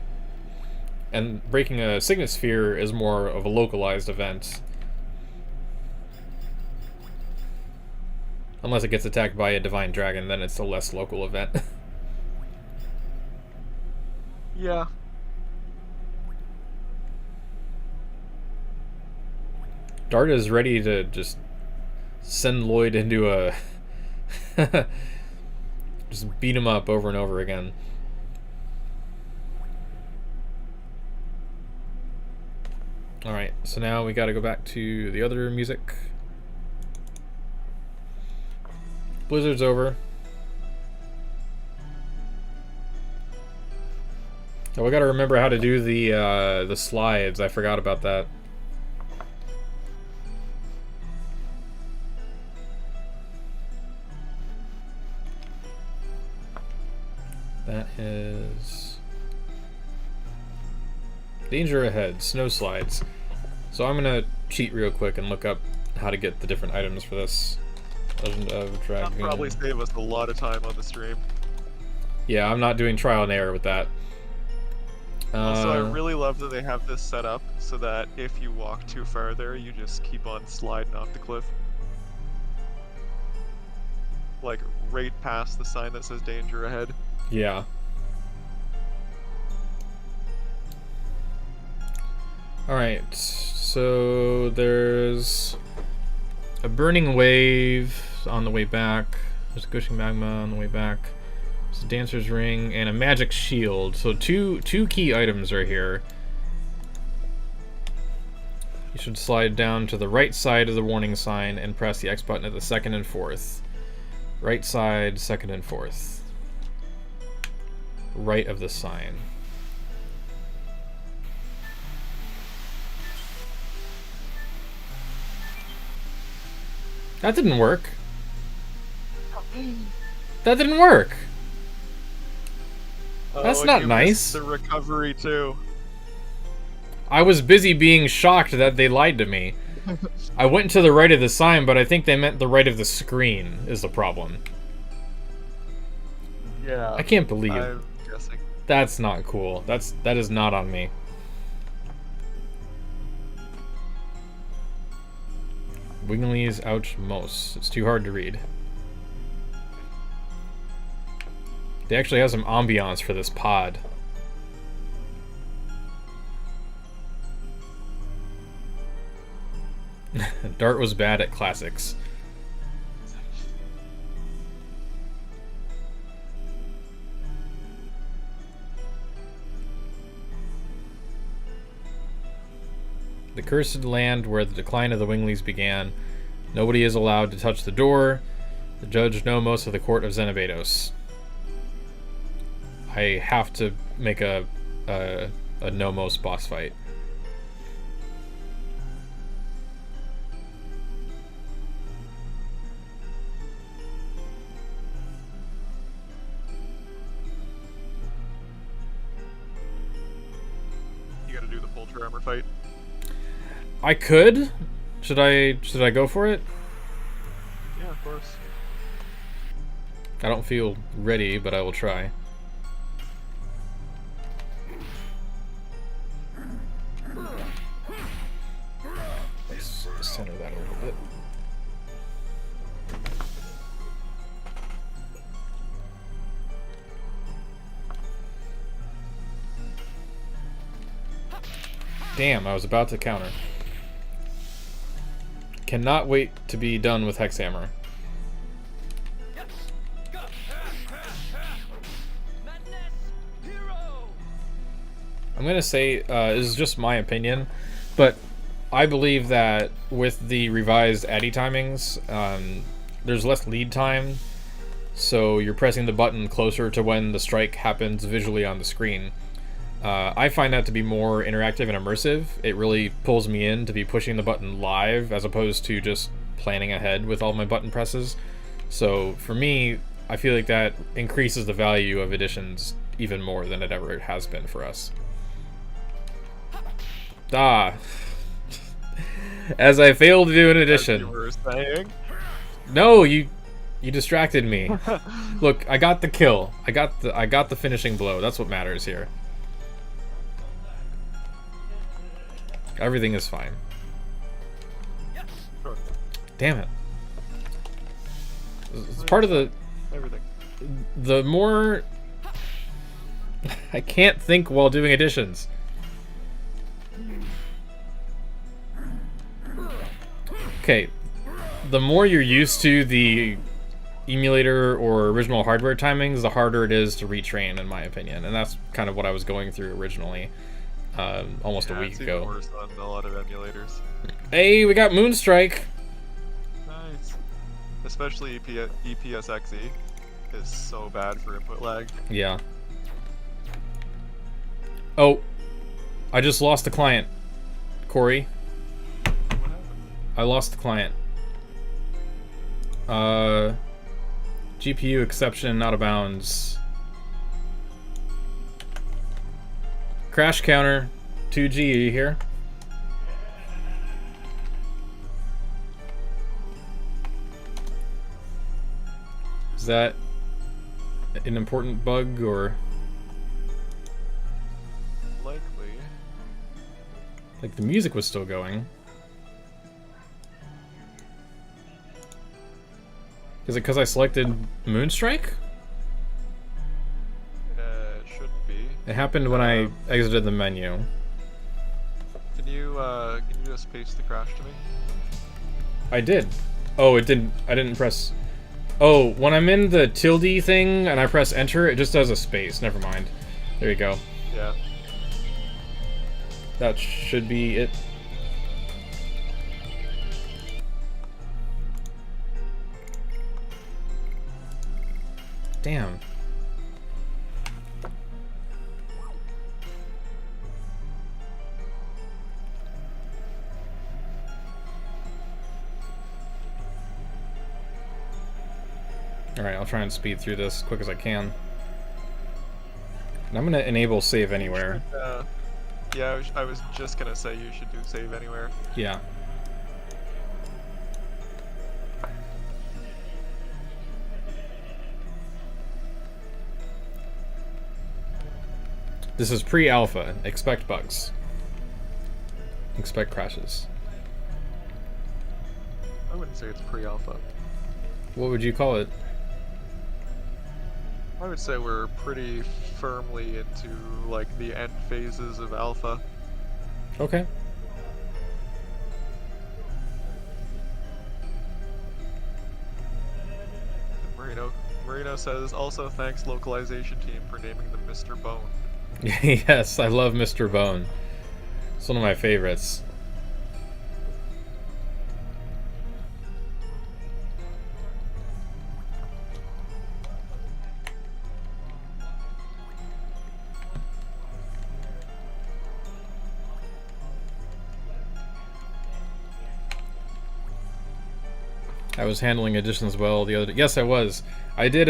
And breaking a signet sphere is more of a localized event. Unless it gets attacked by a divine dragon, then it's a less local event. Yeah. Dart is ready to just send Lloyd into a... just beat him up over and over again. Alright, so now we gotta go back to the other music. Blizzard's over. Oh, we gotta remember how to do the slides. I forgot about that. That is danger ahead, snow slides. So I'm gonna cheat real quick and look up how to get the different items for this. Legend of Dragoon. That'll probably save us a lot of time on the stream. Yeah, I'm not doing trial and error with that. Also, I really love that they have this set up so that if you walk too far there, you just keep on sliding off the cliff. Like, right past the sign that says danger ahead. Yeah. Alright, so there's a burning wave on the way back. There's a gushing magma on the way back. There's a dancer's ring and a magic shield. So two key items are here. You should slide down to the right side of the warning sign and press the X button at the second and fourth. Right side, second and fourth. Right of the sign. That didn't work. That didn't work. That's not nice. The recovery too. I was busy being shocked that they lied to me. I went to the right of the sign, but I think they meant the right of the screen is the problem. Yeah. I can't believe I'm guessing. that's not cool. That is not on me. Wingley's ouch most. It's too hard to read. They actually have some ambiance for this pod. Dart was bad at classics. The cursed land where the decline of the Wingleys began. Nobody is allowed to touch the door. The judge know most of the court of Xenobados. I have to make a Nomos boss fight. You gotta do the full armor fight. I could. Should I go for it? Yeah, of course. I don't feel ready, but I will try. Let's center that a little bit. Damn, I was about to counter. Cannot wait to be done with Hexhammer. I'm gonna say, this is just my opinion, but I believe that with the revised ADDI timings, there's less lead time, so you're pressing the button closer to when the strike happens visually on the screen. I find that to be more interactive and immersive. It really pulls me in to be pushing the button live as opposed to just planning ahead with all my button presses. So for me, I feel like that increases the value of editions even more than it ever has been for us. Ah. As I failed to do an edition. As you were saying. No, you distracted me. Look, I got the kill. I got the finishing blow. That's what matters here. Everything is fine. Sure. Damn it. It's part of the... Everything. The more... I can't think while doing additions. Okay. The more you're used to the emulator or original hardware timings, the harder it is to retrain, in my opinion. And that's kind of what I was going through originally. Almost a week it's ago. Even worse on a lot of emulators. Hey, we got Moonstrike. Nice. Especially EPSXE is so bad for input lag. Yeah. Oh, I just lost the client, Corey. What happened? I lost the client. GPU exception out of bounds. crash counter, 2G here. Is that an important bug or Likely. like the music was still going? Is it because I selected Moonstrike? It shouldn't be. It happened when I exited the menu. Can you just paste the crash to me? I did. Oh, it didn't. I didn't press. Oh, when I'm in the tilde thing and I press enter, it just does a space. Never mind. There you go. Yeah. That should be it. Damn. Alright, I'll try and speed through this as quick as I can. And I'm gonna enable save anywhere. Yeah, I was just gonna say you should do save anywhere. Yeah. This is pre-alpha. Expect bugs. Expect crashes. I wouldn't say it's pre-alpha. What would you call it? I would say we're pretty firmly into like the end phases of alpha. Okay. Marino says also thanks localization team for naming them Mr. Bone. Yes, I love Mr. Bone. It's one of my favorites. I was handling additions well the other day. Yes, I was. I did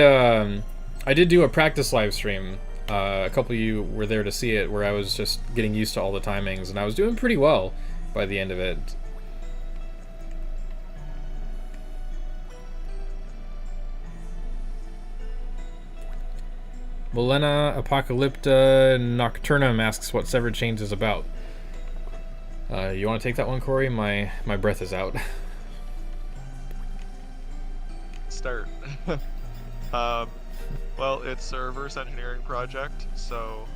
do a practice live stream. A couple of you were there to see it, where I was just getting used to all the timings, and I was doing pretty well by the end of it. Milena Apocalypta Nocturnum asks what Severed Chains is about. You want to take that one, Corey? My breath is out. Start. Well, it's a reverse engineering project, so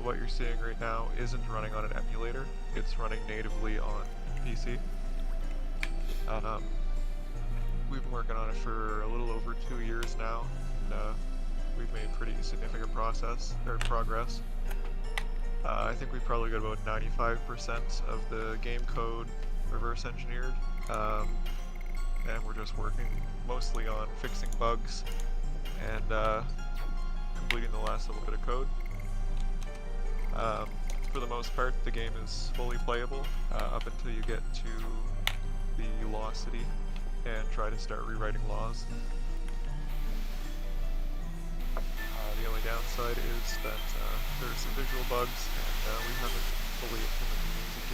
what you're seeing right now isn't running on an emulator. It's running natively on PC. We've been working on it for a little over 2 years now, and we've made pretty significant progress. I think we've probably got about 95% of the game code reverse engineered, and we're just working mostly on fixing bugs and completing the last little bit of code. For the most part, the game is fully playable up until you get to the law city and try to start rewriting laws. The only downside is that there's some visual bugs, and we haven't fully implemented music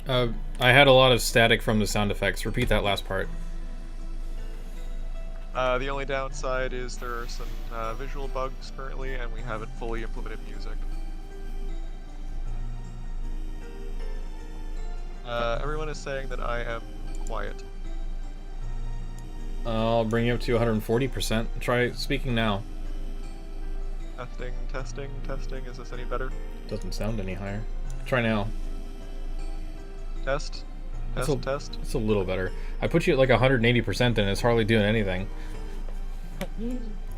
yet. I had a lot of static from the sound effects. Repeat that last part. The only downside is there are some visual bugs currently, and we haven't fully implemented music. Everyone is saying that I am quiet. I'll bring you up to 140%. Try speaking now. Testing, testing, testing. Is this any better? Doesn't sound any higher. Try now. Test? Test? It's a little better. I put you at like 180% and it's hardly doing anything.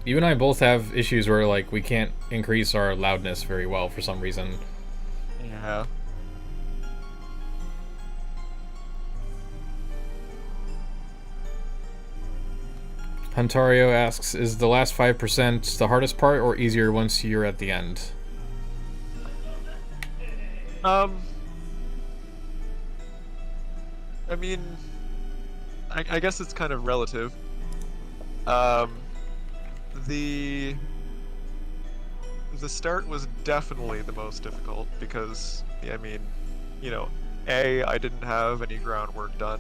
You and I both have issues where like we can't increase our loudness very well for some reason. Yeah. Huntario asks, is the last 5% the hardest part or easier once you're at the end? I mean, I guess it's kind of relative. the start was definitely the most difficult because, I mean, you know, A, I didn't have any groundwork done.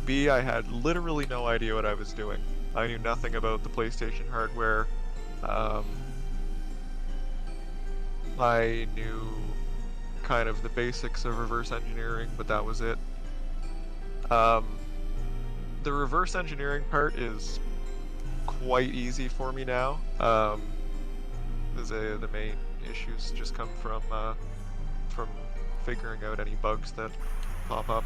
B, I had literally no idea what I was doing. I knew nothing about the PlayStation hardware. I knew kind of the basics of reverse engineering, but that was it. The reverse engineering part is quite easy for me now. The main issues just come from figuring out any bugs that pop up.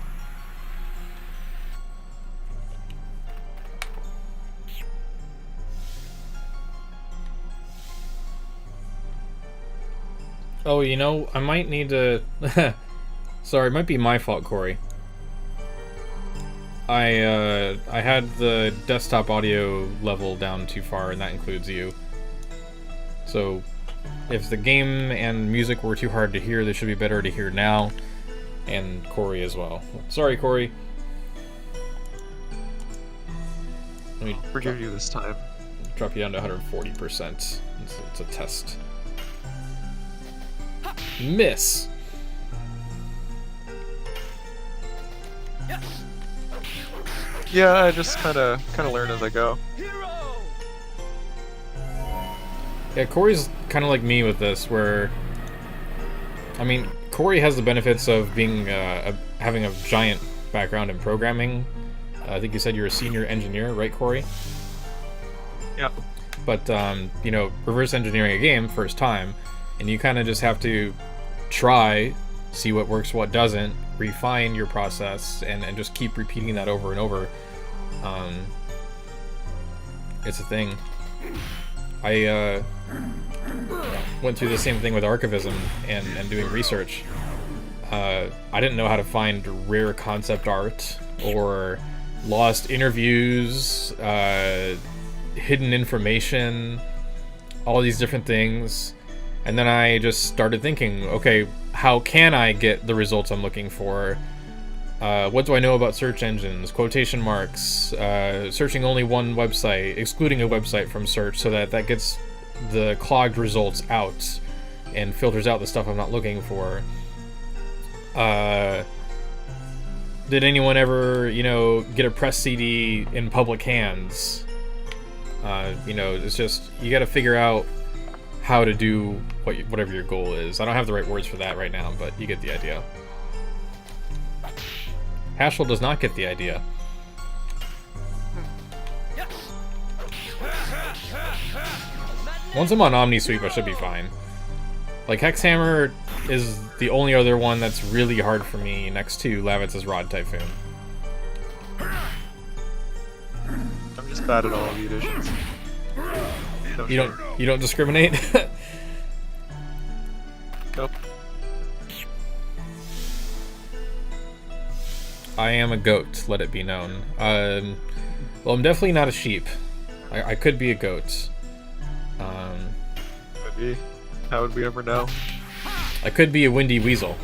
Oh, you know, I might need to... Sorry, it might be my fault, Corey. I had the desktop audio level down too far, and that includes you. So, if the game and music were too hard to hear, they should be better to hear now. And Corey as well. Sorry, Corey. Let me forgive you this time. Drop you down to 140%. It's a test. Miss! Yeah, I just kind of learn as I go. Yeah, Corey's kind of like me with this, where... I mean, Corey has the benefits of being having a giant background in programming. I think you said you're a senior engineer, right, Corey? Yeah. But, you know, reverse engineering a game, first time, and you kind of just have to try, see what works, what doesn't, refine your process, and just keep repeating that over and over. It's a thing. I went through the same thing with archivism and doing research. I didn't know how to find rare concept art or lost interviews, hidden information, all these different things. And then I just started thinking, okay, how can I get the results I'm looking for? What do I know about search engines, quotation marks, searching only one website, excluding a website from search so that gets the clogged results out and filters out the stuff I'm not looking for. Did anyone ever, you know, get a press CD in public hands? You know, it's just, you gotta figure out how to do whatever your goal is. I don't have the right words for that right now, but you get the idea. Haschel does not get the idea. Once I'm on OmniSweep, I should be fine. Like, Hexhammer is the only other one that's really hard for me next to Lavitz's Rod Typhoon. I'm just bad at all of the additions. You don't discriminate? Nope. I am a goat, let it be known. Well, I'm definitely not a sheep. I could be a goat. Could be. How would we ever know? I could be a windy weasel.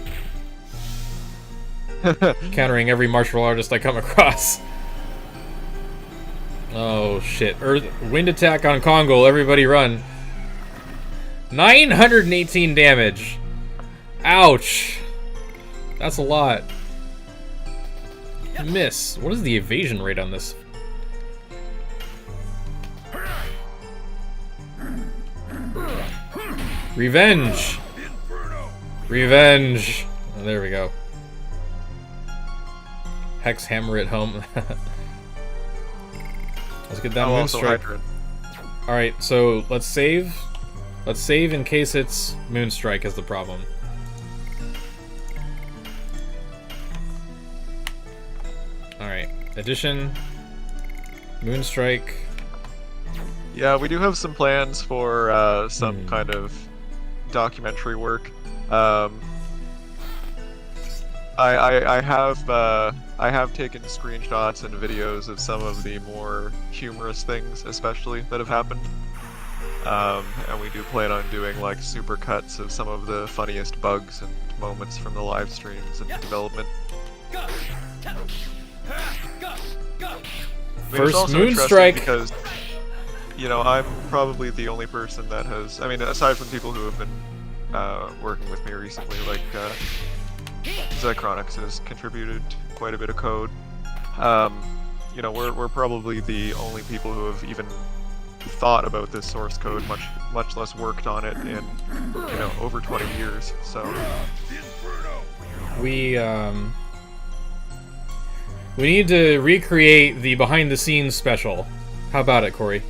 Countering every martial artist I come across. Oh shit. Wind attack on Kongol, everybody run. 918 damage. Ouch. That's a lot. Miss. What is the evasion rate on this? Revenge! Revenge! Oh, there we go. Hex hammer it home. Let's get that Moonstrike. Alright, so let's save. Let's save in case it's Moonstrike is the problem. Alright, addition, Moonstrike. Yeah, we do have some plans for some kind of documentary work. I have taken screenshots and videos of some of the more humorous things, especially that have happened. And we do plan on doing like super cuts of some of the funniest bugs and moments from the live streams and development. First Moonstrike. Because you know, I'm probably the only person that has, I mean, aside from people who have been working with me recently, like Zycronix has contributed quite a bit of code. You know, we're probably the only people who have even thought about this source code, much less worked on it in, you know, over 20 years. So we need to recreate the behind-the-scenes special. How about it, Corey?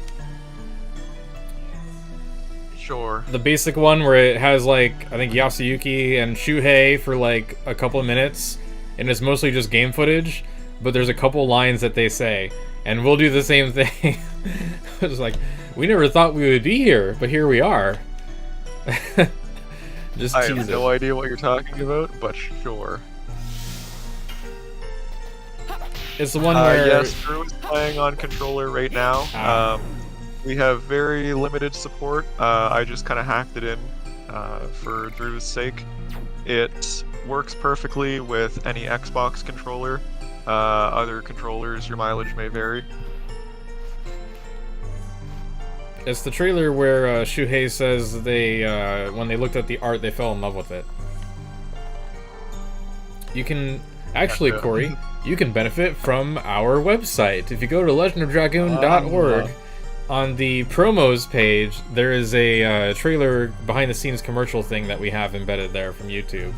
sure. The basic one where it has, like, I think Yasuyuki and Shuhei for, like, a couple of minutes, and it's mostly just game footage, but there's a couple lines that they say, and we'll do the same thing. It's like, we never thought we would be here, but here we are. Just I tease have it. no idea what you're talking about, but sure. It's the one where... Yes, Drew is playing on controller right now. We have very limited support. I just kind of hacked it in for Drew's sake. It works perfectly with any Xbox controller. Other controllers, your mileage may vary. It's the trailer where Shuhei says they, when they looked at the art, they fell in love with it. You can... Actually, Corey, you can benefit from our website. If you go to legendofdragoon.org, on the promos page, there is a trailer behind-the-scenes commercial thing that we have embedded there from YouTube.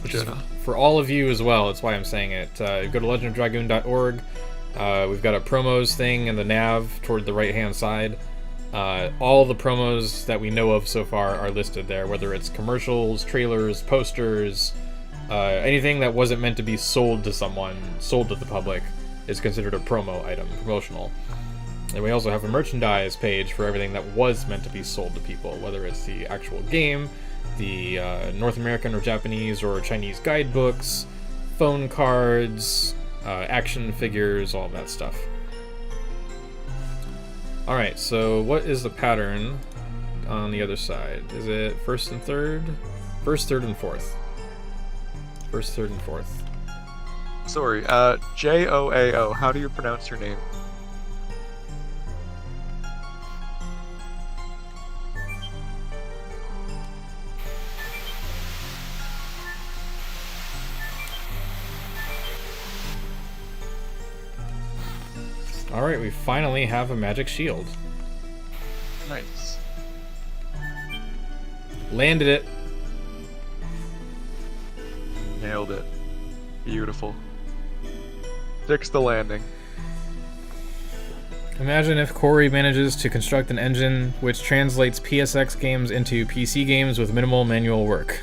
Which is for all of you as well, that's why I'm saying it. Go to legendofdragoon.org. We've got a promos thing in the nav toward the right-hand side. All the promos that we know of so far are listed there, whether it's commercials, trailers, posters, anything that wasn't meant to be sold to someone, sold to the public, is considered a promo item, promotional. And we also have a merchandise page for everything that was meant to be sold to people, whether it's the actual game, the North American or Japanese or Chinese guidebooks, phone cards, action figures, all of that stuff. Alright, so what is the pattern on the other side? Is it first and third? First, third, and fourth. First, third, and fourth. Sorry, Joao, how do you pronounce your name? Alright, we finally have a magic shield. Nice. Landed it. Nailed it. Beautiful. Fix the landing. Imagine if Corey manages to construct an engine which translates PSX games into PC games with minimal manual work.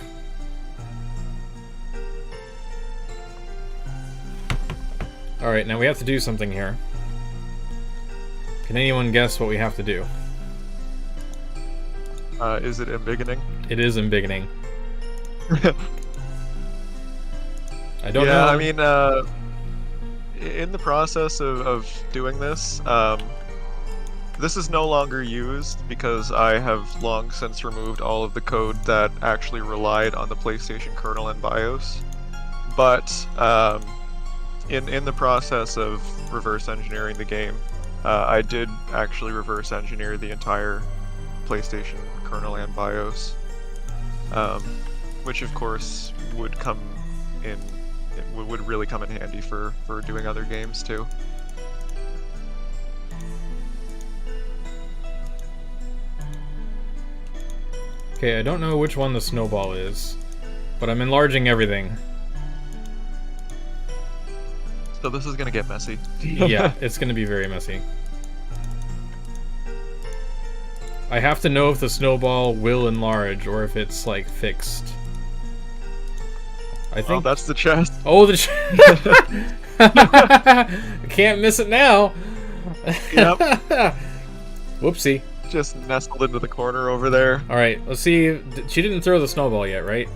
Alright, now we have to do something here. Can anyone guess what we have to do? Is it embiggening? It is embiggening. I don't know. Yeah, I mean, in the process of doing this, this is no longer used because I have long since removed all of the code that actually relied on the PlayStation kernel and BIOS. But in the process of reverse engineering the game, I did actually reverse engineer the entire PlayStation kernel and BIOS, which of course would come in. It would really come in handy for doing other games too. Okay, I don't know which one the snowball is, but I'm enlarging everything. So this is gonna get messy. Yeah, it's gonna be very messy. I have to know if the snowball will enlarge or if it's, like, fixed. I think... Oh, that's the chest. Oh, the chest! I can't miss it now! Yep. Whoopsie. Just nestled into the corner over there. Alright, let's see. She didn't throw the snowball yet, right?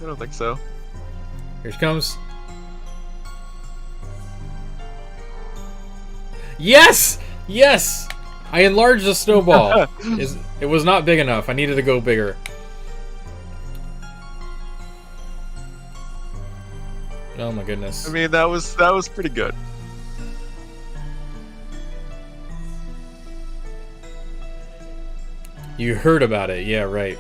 I don't think so. Here she comes. Yes! Yes! I enlarged the snowball. It was not big enough. I needed to go bigger. Oh my goodness. I mean, that was pretty good. You heard about it, yeah, right.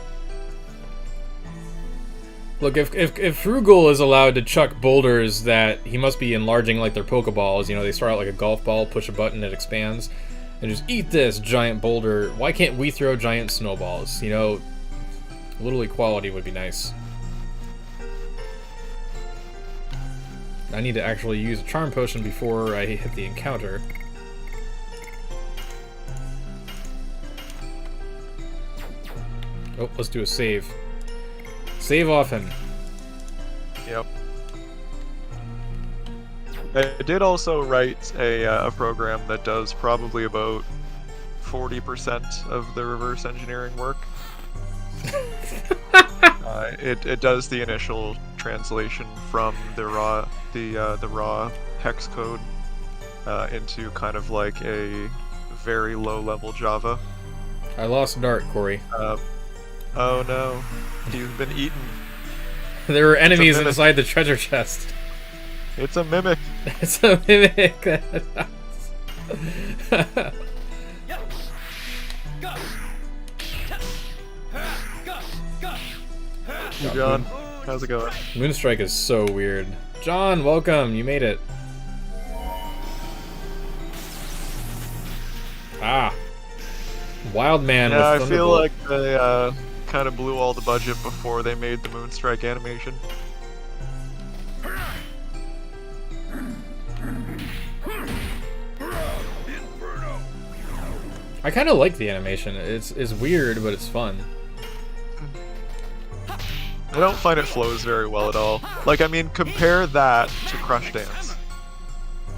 Look, if Frugal is allowed to chuck boulders that he must be enlarging like their Pokeballs, you know, they start out like a golf ball, push a button, it expands, and just eat this giant boulder, why can't we throw giant snowballs? You know, a little equality would be nice. I need to actually use a Charm Potion before I hit the encounter. Oh, let's do a save. Save often. Yep. I did also write a program that does probably about 40% of the reverse engineering work. It does the initial translation from the raw hex code into kind of like a very low level Java. I lost Dart, Corey. Oh no, he's been eaten. There were enemies inside the treasure chest. It's a mimic. It's a mimic. Hey John, how's it going? Moonstrike is so weird. John, welcome. You made it. Ah. Wild Man with Yeah, I Thunderbolt. feel like they kind of blew all the budget before they made the Moonstrike animation. I kind of like the animation. It's weird, but it's fun. I don't find it flows very well at all. Like, I mean, compare that to Crush Dance.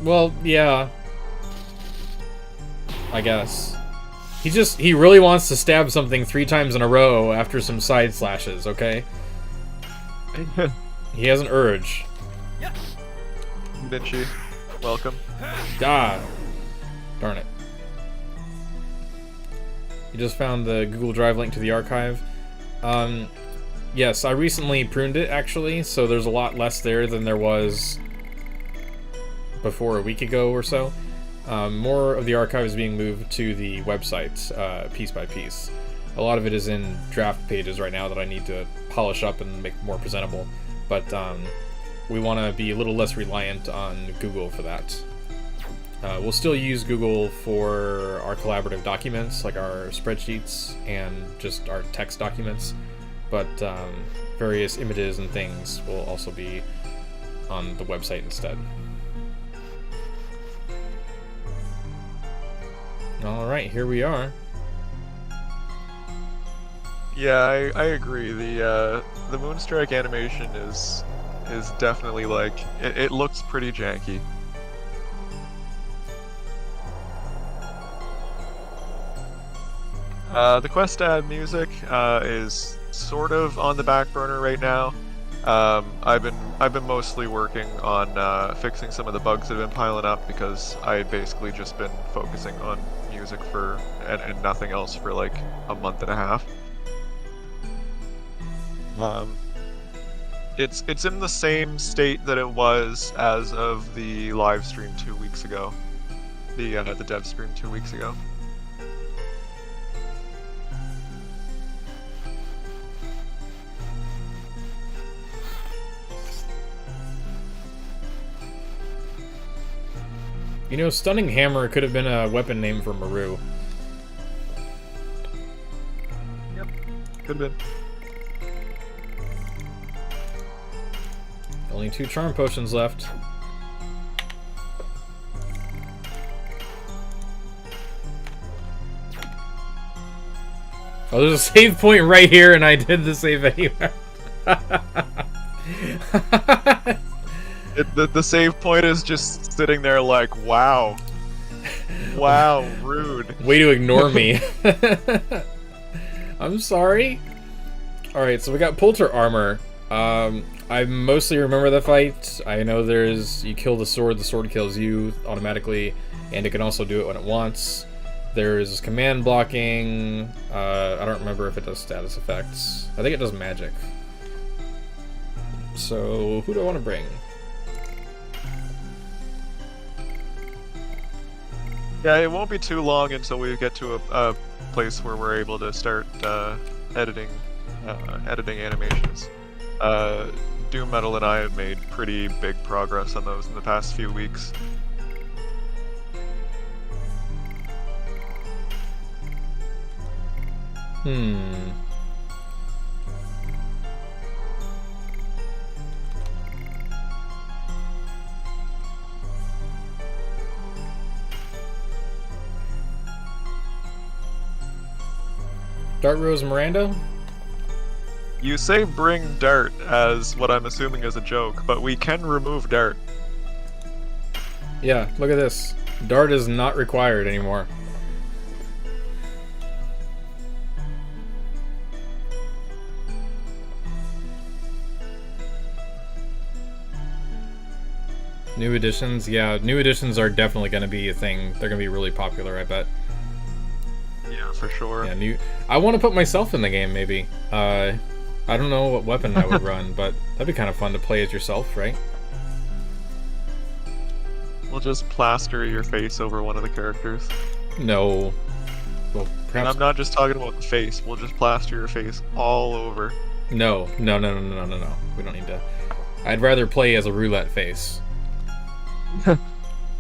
Well, yeah. I guess. He really wants to stab something 3 times in a row after some side slashes, okay? He has an urge. Vinci, welcome. God. Darn it. You just found the Google Drive link to the archive. Yes, I recently pruned it, actually, so there's a lot less there than there was before a week ago or so. More of the archive is being moved to the website, piece by piece. A lot of it is in draft pages right now that I need to polish up and make more presentable, but we want to be a little less reliant on Google for that. We'll still use Google for our collaborative documents, like our spreadsheets and just our text documents, but various images and things will also be on the website instead. Alright, here we are. Yeah, I agree. The Moonstrike animation is definitely like it looks pretty janky. The quest to add music is sort of on the back burner right now. I've been mostly working on fixing some of the bugs that have been piling up because I had basically just been focusing on music and nothing else for like a month and a half. It's in the same state that it was as of the live stream 2 weeks ago, the dev stream 2 weeks ago. You know, Stunning Hammer could have been a weapon name for Maru. Yep, could have been. Only 2 charm potions left. Oh, there's a save point right here, and I did the save anywhere. The save point is just sitting there like, wow. Wow, rude. Way to ignore me. I'm sorry. Alright, so we got Polter Armor. I mostly remember the fight. I know you kill the sword kills you automatically, and it can also do it when it wants. There's command blocking. I don't remember if it does status effects. I think it does magic. So, who do I want to bring? Yeah, it won't be too long until we get to a place where we're able to start editing animations. Doom Metal and I have made pretty big progress on those in the past few weeks. Dart Rose Miranda? You say bring Dart as what I'm assuming is a joke, but we can remove Dart. Yeah, look at this. Dart is not required anymore. New editions? Yeah, new editions are definitely going to be a thing. They're going to be really popular, I bet. Yeah, for sure. Yeah, I want to put myself in the game, maybe. I don't know what weapon I would run, but that'd be kind of fun to play as yourself, right? We'll just plaster your face over one of the characters. No. Well, perhaps... And I'm not just talking about the face. We'll just plaster your face all over. No. We don't need to. I'd rather play as a roulette face.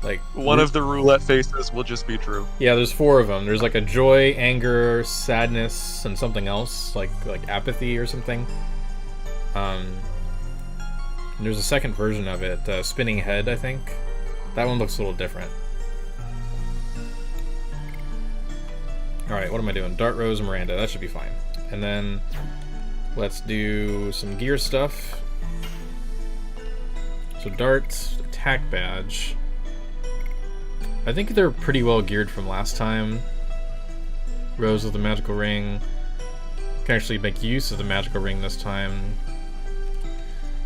Like one of the roulette faces will just be Drew. Yeah, there's 4 of them. There's like a joy, anger, sadness, and something else, like apathy or something. And there's a second version of it, spinning head, I think. That one looks a little different. All right, what am I doing? Dart Rose Miranda. That should be fine. And then let's do some gear stuff. So Dart, attack badge. I think they're pretty well geared from last time. Rose with the magical ring. Can actually make use of the magical ring this time.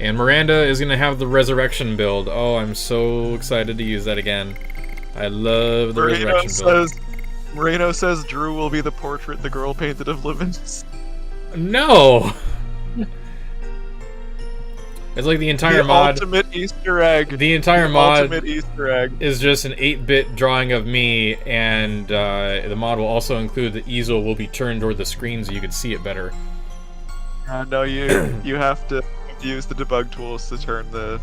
And Miranda is going to have the resurrection build. Oh, I'm so excited to use that again. I love the resurrection build. Moreno says Drew will be the portrait the girl painted of Livens. No! It's like the entire mod. The ultimate Easter egg. The entire mod ultimate Easter egg is just an 8-bit drawing of me, and the mod will also include the easel will be turned toward the screen so you can see it better. No, you have to use the debug tools to turn the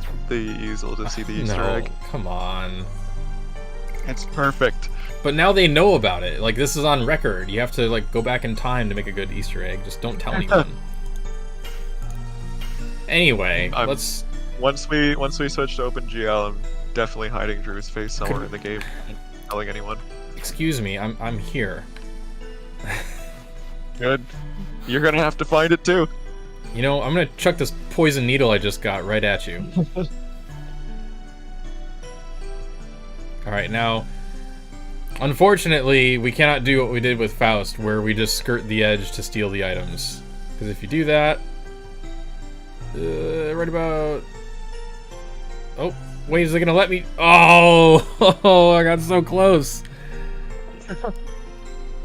easel to see the Easter egg. Come on. It's perfect. But now they know about it. Like, this is on record. You have to like go back in time to make a good Easter egg. Just don't tell anyone. Anyway, let's... Once we switch to OpenGL, I'm definitely hiding Drew's face somewhere in the game. Not telling anyone. Excuse me, I'm here. Good. You're gonna have to find it too. You know, I'm gonna chuck this poison needle I just got right at you. Alright, now... Unfortunately, we cannot do what we did with Faust, where we just skirt the edge to steal the items. Because if you do that... right about... Oh, wait, is it gonna let me... Oh, I got so close.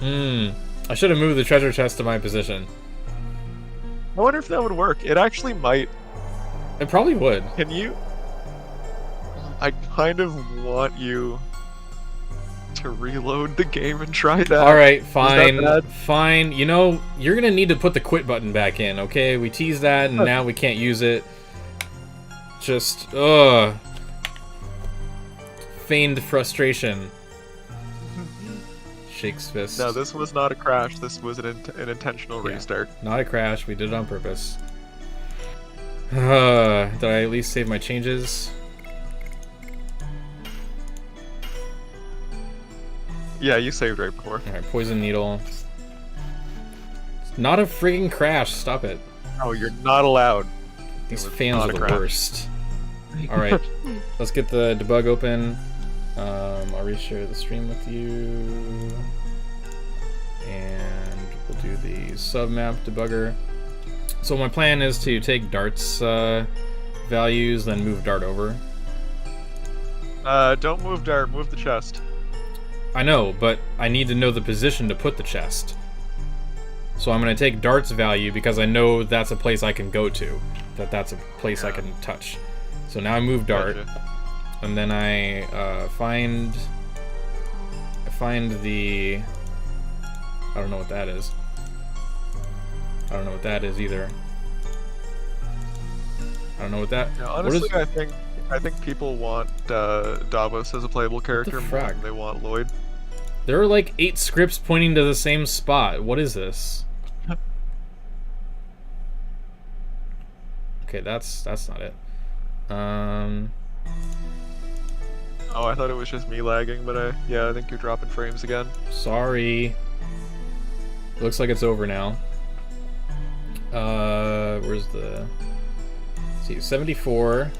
I should have moved the treasure chest to my position. I wonder if that would work. It actually might. It probably would. Can you... I kind of want you to reload the game and try that. Alright, fine. Fine. You know, you're gonna need to put the quit button back in, okay? We teased that and now we can't use it. Just, feigned frustration. Shakes fist. No, this was not a crash. This was an intentional restart. Not a crash. We did it on purpose. Did I at least save my changes? Yeah, you saved right before. Alright, poison needle. It's not a friggin' crash. Stop it. Oh, you're not allowed. These fans are the worst. Alright, let's get the debug open. I'll reshare the stream with you. And we'll do the submap debugger. So my plan is to take Dart's values, then move Dart over. Don't move Dart, move the chest. I know, but I need to know the position to put the chest. So I'm going to take Dart's value because I know that's a place I can go to. That's a place I can touch. So now I move Dart. Gotcha. And then I find the I don't know what that is. I don't know what that is either. I don't know what that... Yeah, honestly, I think people want Davos as a playable character more than they want Lloyd. There are like 8 scripts pointing to the same spot. What is this? Okay, that's not it. Oh, I thought it was just me lagging, but I think you're dropping frames again. Sorry. Looks like it's over now. Where's the... Let's see, 74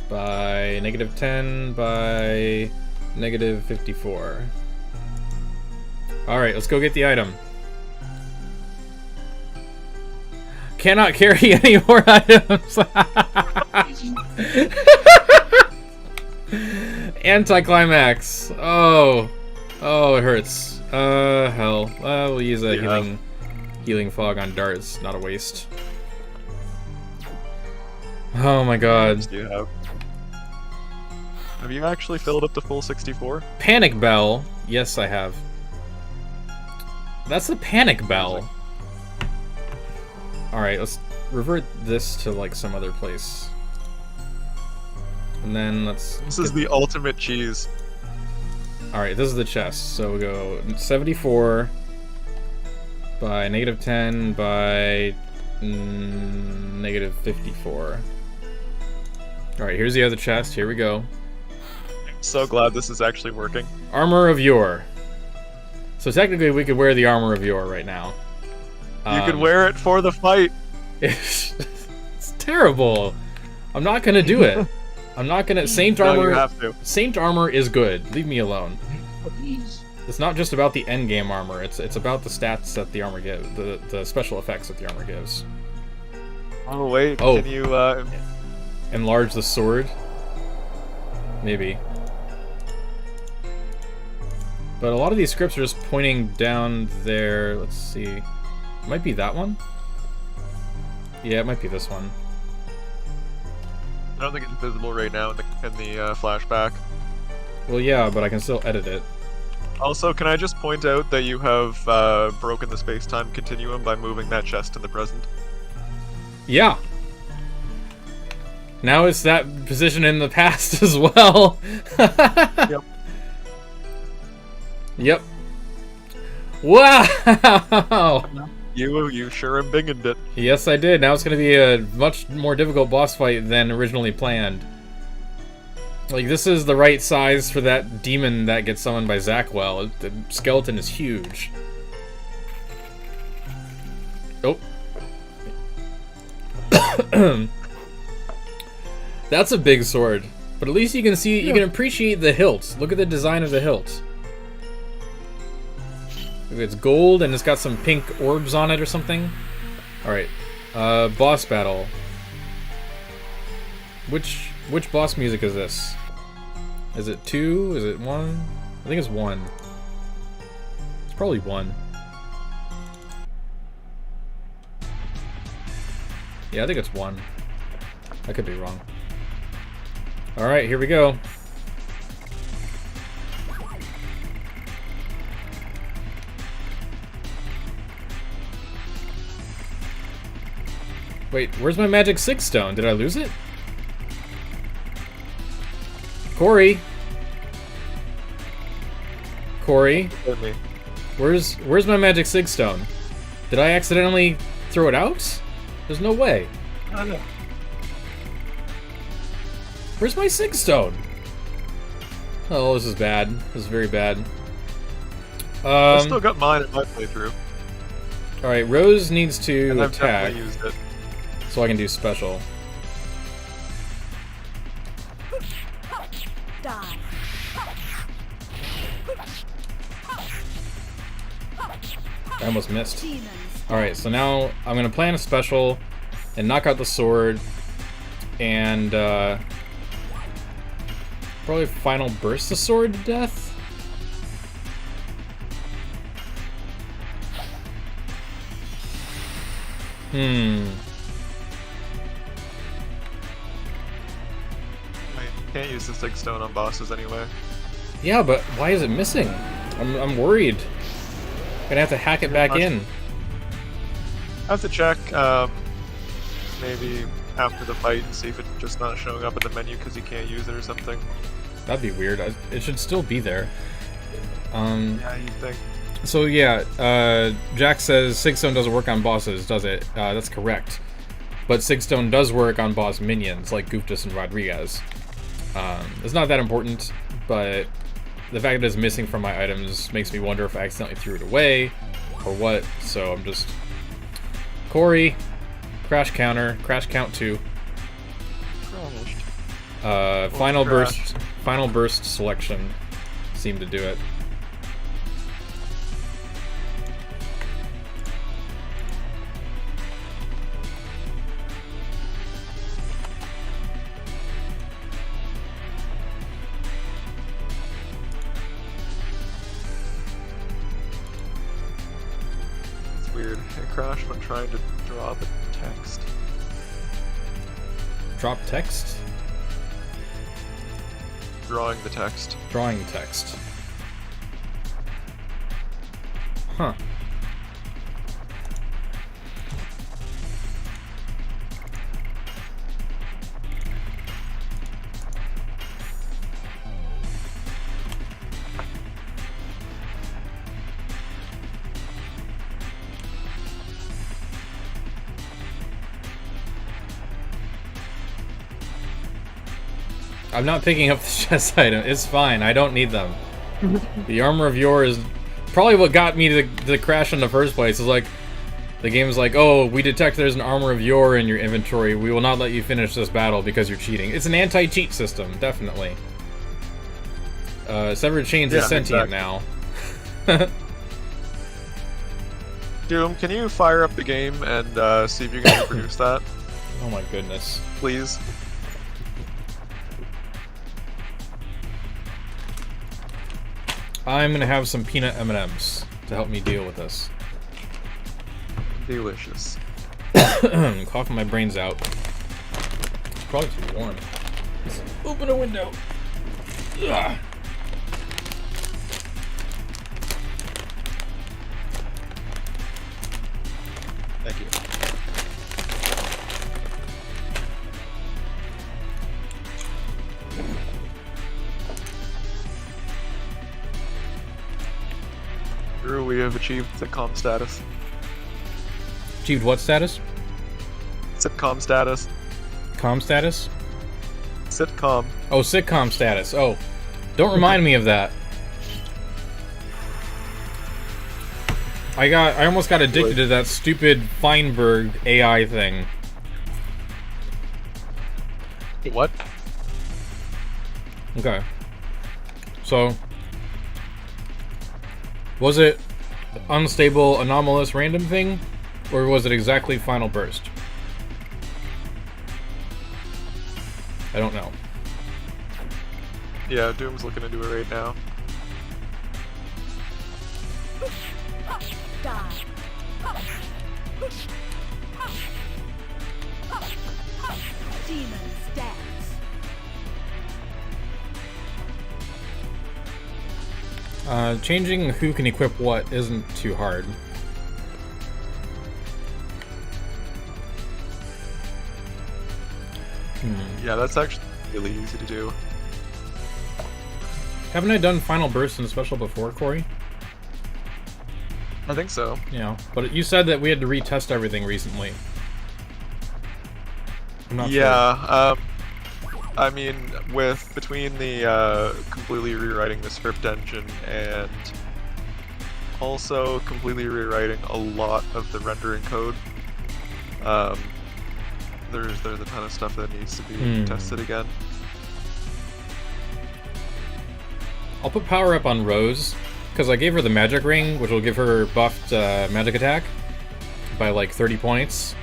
by -10 by -54. Alright, let's go get the item. Cannot carry any more items. Anticlimax. Oh, it hurts. Hell. We'll use a healing fog on darts. Not a waste. Oh my god. Have you actually filled up the full 64? Panic bell. Yes, I have. That's the panic bell. Alright, let's revert this to like some other place. And then let's... This is the ultimate cheese. Alright, this is the chest. So we go 74 by -10 by -54. Alright, here's the other chest. Here we go. I'm so glad this is actually working. Armor of Yore. So technically we could wear the Armor of Yore right now. You could wear it for the fight. It's terrible. I'm not gonna do it. I'm not gonna... Saint Armor... No, you have to. Saint Armor is good. Leave me alone. It's not just about the endgame armor. It's about the stats that the armor gives. The special effects that the armor gives. Oh, wait. Can you, Enlarge the sword? Maybe. But a lot of these scripts are just pointing down there. Let's see. It might be that one? Yeah, it might be this one. I don't think it's visible right now in the flashback. Well, yeah, but I can still edit it. Also, can I just point out that you have broken the space-time continuum by moving that chest to the present? Yeah. Now it's that position in the past as well. Yep. Yep. Wow! You sure embiggened it. Yes, I did. Now it's going to be a much more difficult boss fight than originally planned. Like, this is the right size for that demon that gets summoned by Zackwell. The skeleton is huge. Oh. That's a big sword. But at least you can see, you can appreciate the hilt. Look at the design of the hilt. It's gold and it's got some pink orbs on it or something. Alright. Boss battle. Which boss music is this? Is it 2? Is it 1? I think it's 1. It's probably 1. Yeah, I think it's 1. I could be wrong. Alright, here we go. Wait, where's my magic 6 stone? Did I lose it? Corey? Where's my magic 6 stone? Did I accidentally throw it out? There's no way. I don't know. Where's my 6 stone? Oh, this is bad. This is very bad. I still got mine in my playthrough. Alright, Rose needs to and I've attack. definitely used it. So I can do special. Die. I almost missed. Demons. Alright, so now I'm gonna plan a special and knock out the sword and probably final burst the sword to death. I can't use the 6 stone on bosses anyway. Yeah, but why is it missing? I'm worried. Gonna have to hack it back in. I have to check, maybe after the fight and see if it's just not showing up in the menu because you can't use it or something. That'd be weird. It should still be there. Yeah, you'd think. So yeah, Jack says Sigstone doesn't work on bosses, does it? That's correct. But Sigstone does work on boss minions, like Gooftus and Rodriguez. It's not that important, but the fact that it's missing from my items makes me wonder if I accidentally threw it away, or what, so I'm just... Corey, crash counter, crash count 2. Final burst selection seemed to do it. Weird. It crashed when trying to draw the text. Drop text? Drawing the text. Drawing text. Huh. I'm not picking up the chest item. It's fine. I don't need them. The Armor of Yore is probably what got me to the crash in the first place. Is like, the game's like, oh, we detect there's an Armor of Yore in your inventory. We will not let you finish this battle because you're cheating. It's an anti-cheat system, definitely. Severed Chains is sentient now. Doom, can you fire up the game and see if you can reproduce that? Oh my goodness. Please. I'm gonna have some peanut M&Ms to help me deal with this. Delicious. Coughing my brains out. It's probably too warm. Let's open a window. Ugh. Thank you. Drew, we have achieved sitcom status. Achieved what status? Sitcom status. Com status? Sitcom. Oh, sitcom status. Oh, don't remind me of that. I almost got addicted to that stupid Feinberg AI thing. What? Okay. So, was it unstable, anomalous, random thing? Or was it exactly final burst? I don't know. Yeah, Doom's looking into it right now. Demons dance. Changing who can equip what isn't too hard. Yeah, that's actually really easy to do. Haven't I done Final Burst and Special before, Corey? I think so. Yeah, but you said that we had to retest everything recently. I'm not sure. Yeah, I mean, between the completely rewriting the script engine and also completely rewriting a lot of the rendering code, there's a ton of stuff that needs to be tested again. I'll put power up on Rose, because I gave her the magic ring, which will give her buffed magic attack by like 30 points.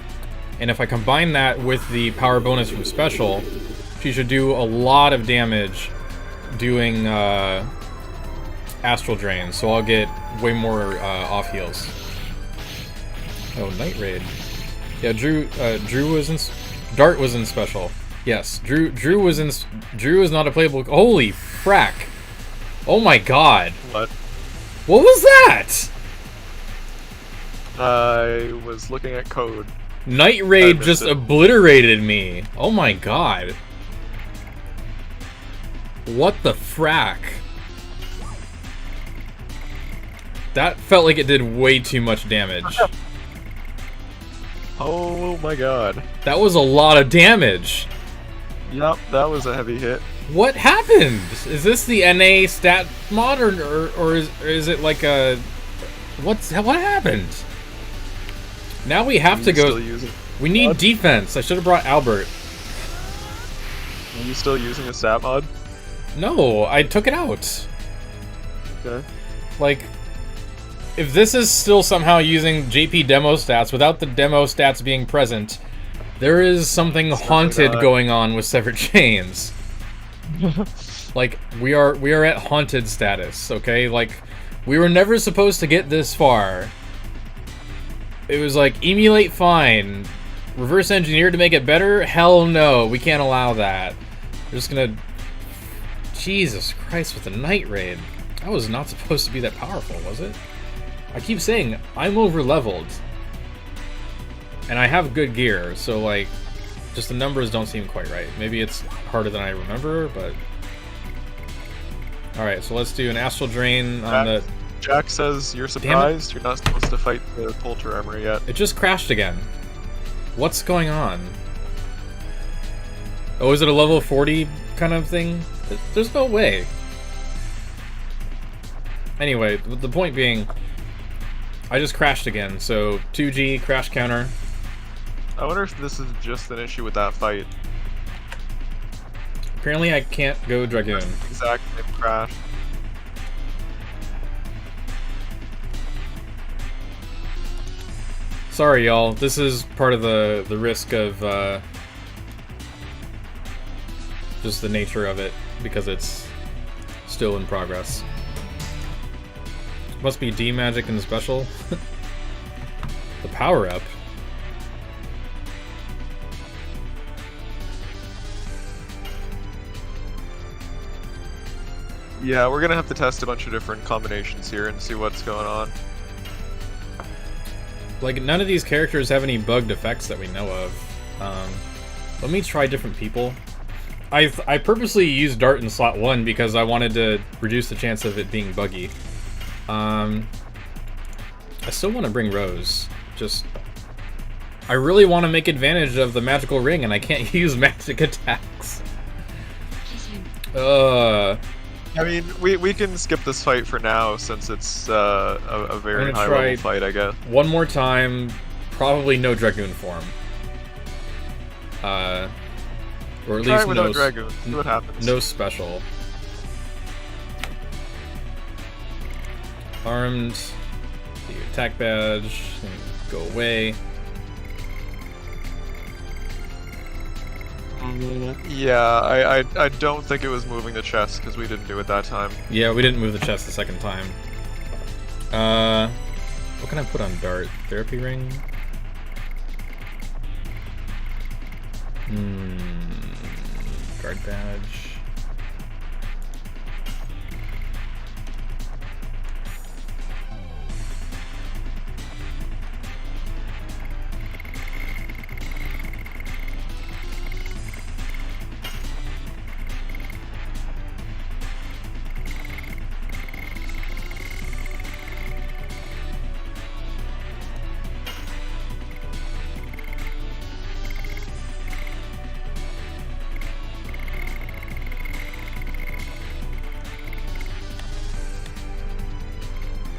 And if I combine that with the power bonus from Special, she should do a lot of damage doing Astral Drain, so I'll get way more off heals. Oh, Night Raid. Yeah, Drew was in... Dart was in Special. Yes, Drew was in... Drew is not a playable... Holy frack! Oh my god! What? What was that? I was looking at code. Night Raid just obliterated me. Oh my god. What the frack? That felt like it did way too much damage. Oh my god. That was a lot of damage. Yep, that was a heavy hit. What happened? Is this the NA stat mod or is it like a... what happened? Now we have to go... We need defense. I should have brought Albert. Are you still using a stat mod? No, I took it out. Okay. Like, if this is still somehow using JP demo stats without the demo stats being present, there is something haunted going on with Severed Chains. Like, we are at haunted status, okay? Like, we were never supposed to get this far. It was like, emulate fine. Reverse engineer to make it better? Hell no, we can't allow that. We're just gonna... Jesus Christ, with the Night Raid. That was not supposed to be that powerful, was it? I keep saying, I'm over-leveled. And I have good gear, so like, just the numbers don't seem quite right. Maybe it's harder than I remember, but... Alright, so let's do an Astral Drain on the... Jack says you're surprised you're not supposed to fight the Polter Armor yet. It just crashed again. What's going on? Oh, is it a level 40 kind of thing? There's no way. Anyway, the point being, I just crashed again, so 2G, crash counter. I wonder if this is just an issue with that fight. Apparently I can't go Dragoon. Exact same crash. Sorry, y'all. This is part of the risk of just the nature of it, because it's still in progress. Must be D magic and special. The power up. Yeah, we're gonna have to test a bunch of different combinations here and see what's going on. Like, none of these characters have any bugged effects that we know of. Let me try different people. I purposely used Dart in slot 1 because I wanted to reduce the chance of it being buggy. I still want to bring Rose. Just... I really want to make advantage of the magical ring, and I can't use magic attacks. I mean, we can skip this fight for now, since it's a very high-level fight, I guess. One more time, probably no Dragoon form. Or at least no Dragoon. See what happens. No special. Armed. The attack badge. Go away. Yeah, I don't think it was moving the chest, because we didn't do it that time. Yeah, we didn't move the chest the second time. What can I put on Dart? Therapy ring? Guard badge.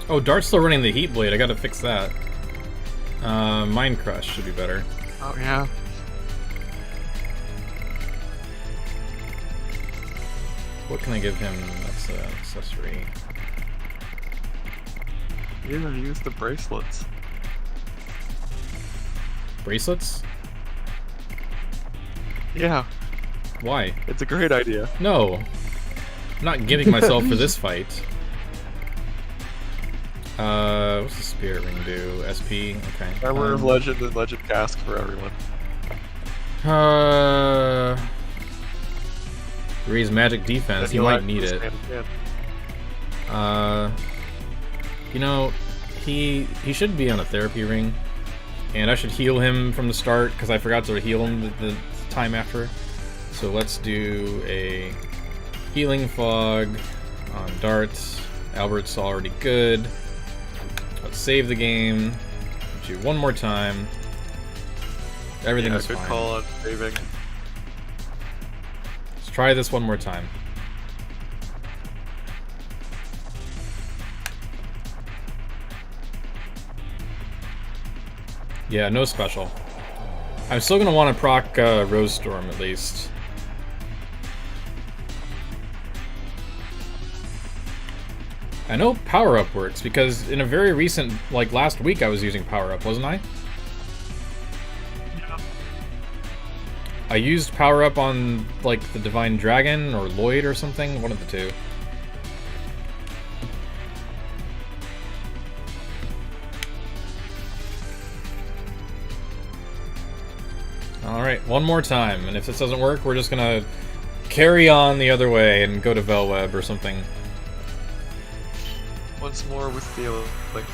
Oh, Dart's still running the Heat Blade. I gotta fix that. Mind Crush should be better. Oh, yeah. What can I give him that's an accessory? Yeah, use the bracelets. Bracelets? Yeah. Why? It's a great idea. No. I'm not giving myself for this fight. What's the Spirit Ring do? SP? Okay. Armor of Legend and Legend Cask for everyone. Raise magic defense, he might need it. You know, he should be on a therapy ring, and I should heal him from the start because I forgot to heal him the time after. So let's do a healing fog on darts. Albert's already good. Let's save the game. Do one more time. Everything is good fine. Call on saving. Let's try this one more time. Yeah, no special. I'm still gonna want to proc Rose Storm at least. I know Power Up works because in a very recent, like last week, I was using Power Up, wasn't I? Yeah. I used Power Up on like the Divine Dragon or Lloyd or something, one of the two. Alright, one more time, and if this doesn't work, we're just gonna carry on the other way and go to Velweb or something. Once more with the like.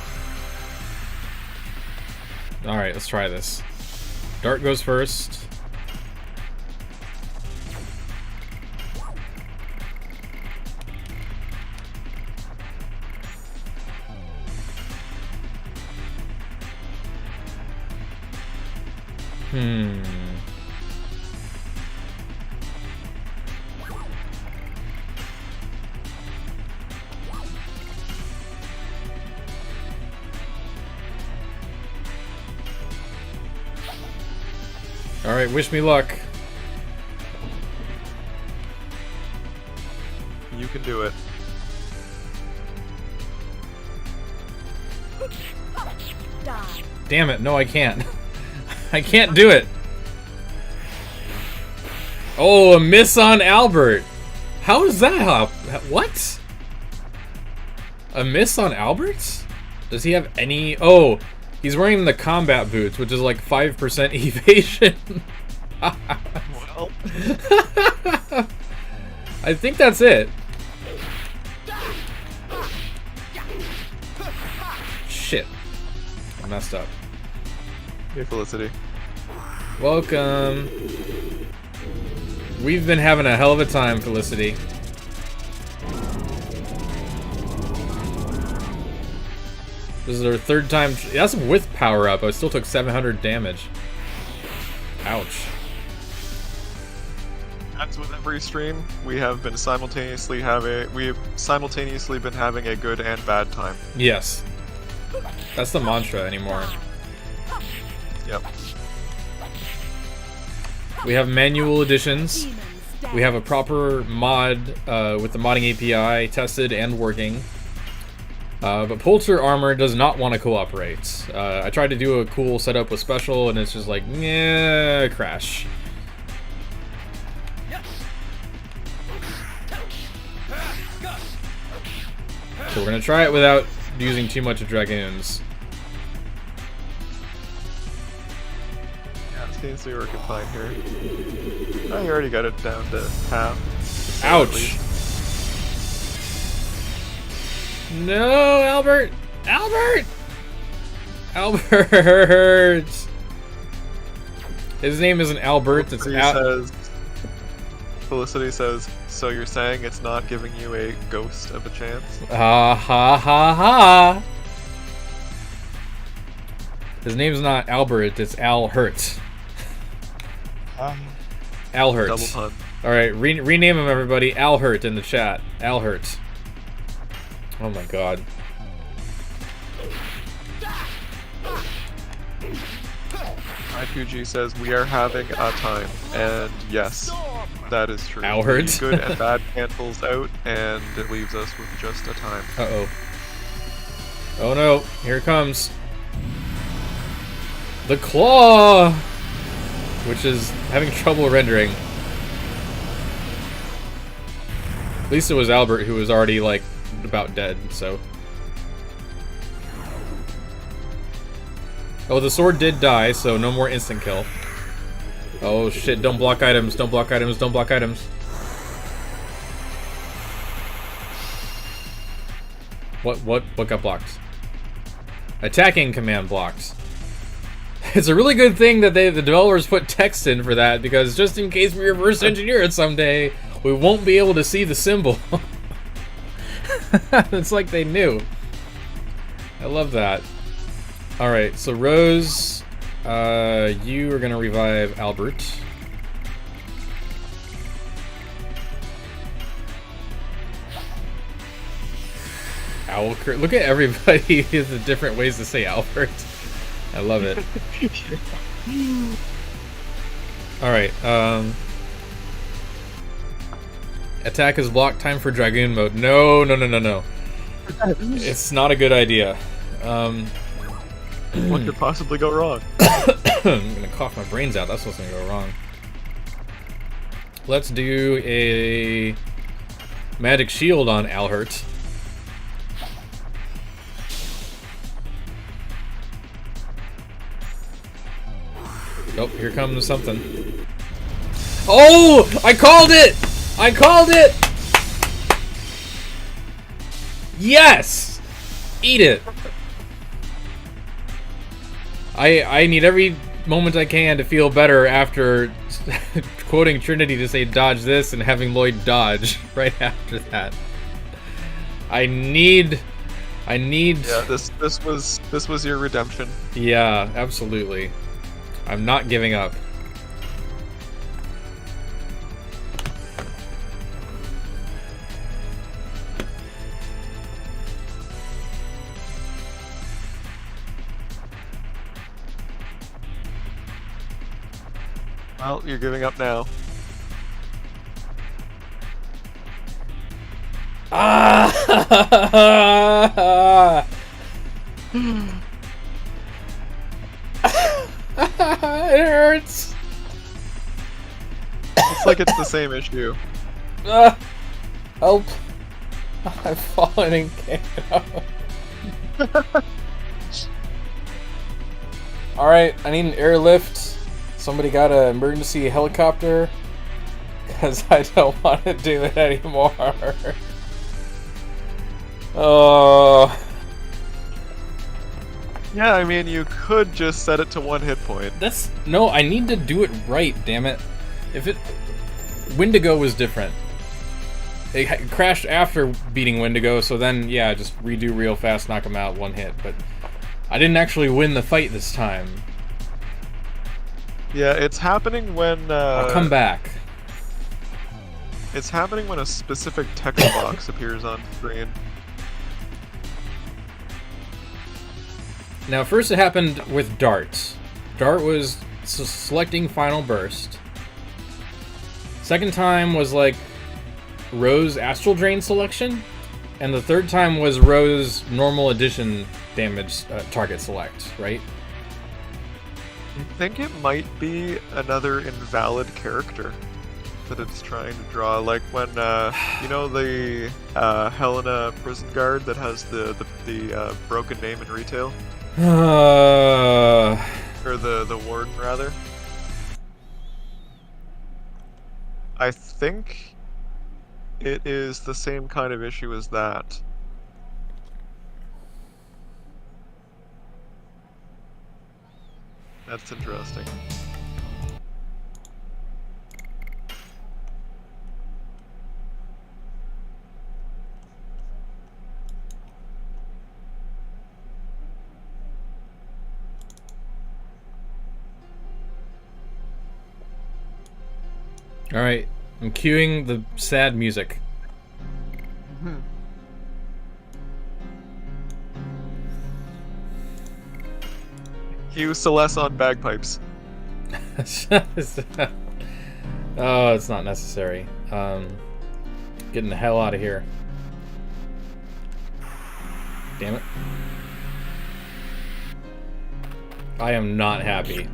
Alright, let's try this. Dart goes first. Alright, wish me luck. You can do it. Damn it, no I can't. I can't do it. Oh, a miss on Albert. How is that up? What? A miss on Albert? Does he have any... Oh, he's wearing the combat boots, which is like 5% evasion. Well, I think that's it. Shit. I messed up. hey Felicity. Welcome. We've been having a hell of a time, Felicity. This is our third time. That's with power up. I still took 700 damage. Ouch. As with every stream, we have simultaneously been having a good and bad time. Yes. That's the mantra anymore. Yep. We have manual additions. We have a proper mod with the modding API tested and working. But Polter Armor does not want to cooperate. I tried to do a cool setup with special, and it's just like, yeah, crash. So we're gonna try it without using too much of Dragoons. Yeah, it seems to be working fine here. Oh, you already got it down to half. Ouch! No, Albert! Albert! Albert! His name isn't Albert, it's Felicity says, so you're saying it's not giving you a ghost of a chance? Ha ha ha ha! His name's not Albert, it's Al Hurt. Al Hurt. Double pun. Alright, rename him, everybody. Al Hurt in the chat. Al Hurt. Oh my god. IQG says, we are having a time. And yes, that is true. Al Hurt. The good and bad cancels out, and it leaves us with just a time. Uh-oh. Oh no, here it comes. The claw! Which is having trouble rendering. At least it was Albert who was already, like, about dead, so... Oh, the sword did die, so no more instant kill. Oh shit, don't block items, don't block items, don't block items. What got blocked? Attacking command blocks. It's a really good thing that the developers put text in for that, because just in case we reverse engineer it someday, we won't be able to see the symbol. It's like they knew. I love that. Alright, so Rose, you are gonna revive Albert. Albert. Look at everybody has the different ways to say Albert. I love it. Alright, attack is blocked, time for Dragoon mode. No. It's not a good idea. What could possibly go wrong? I'm gonna cough my brains out, that's what's gonna go wrong. Let's do a magic shield on Albert. Oh, here comes something. Oh! I called it! I called it! Yes! Eat it! I need every moment I can to feel better after quoting Trinity to say dodge this and having Lloyd dodge right after that. I need... Yeah, this was your redemption. Yeah, absolutely. I'm not giving up. Well, you're giving up now. Ah! It hurts. It's like it's the same issue. Help! I've fallen in KO. Alright, I need an airlift. Somebody got an emergency helicopter. Because I don't want to do it anymore. Oh. Yeah, I mean, you could just set it to 1 hit point. No, I need to do it right, damn it. Wendigo was different. It crashed after beating Wendigo, so then, yeah, just redo real fast, knock him out, 1 hit. But I didn't actually win the fight this time. Yeah, it's happening when, I'll come back. It's happening when a specific text box appears on screen. Now, first it happened with Dart. Dart was selecting Final Burst. Second time was like Rose Astral Drain selection. And the third time was Rose Normal Addition damage target select, right? I think it might be another invalid character that it's trying to draw. Like when, you know the Helena prison guard that has the broken name in retail? Or the warden, rather. I think it is the same kind of issue as that. That's interesting. Alright, I'm cueing the sad music. Cue Celeste on bagpipes. Oh, it's not necessary. Getting the hell out of here. Damn it. I am not happy.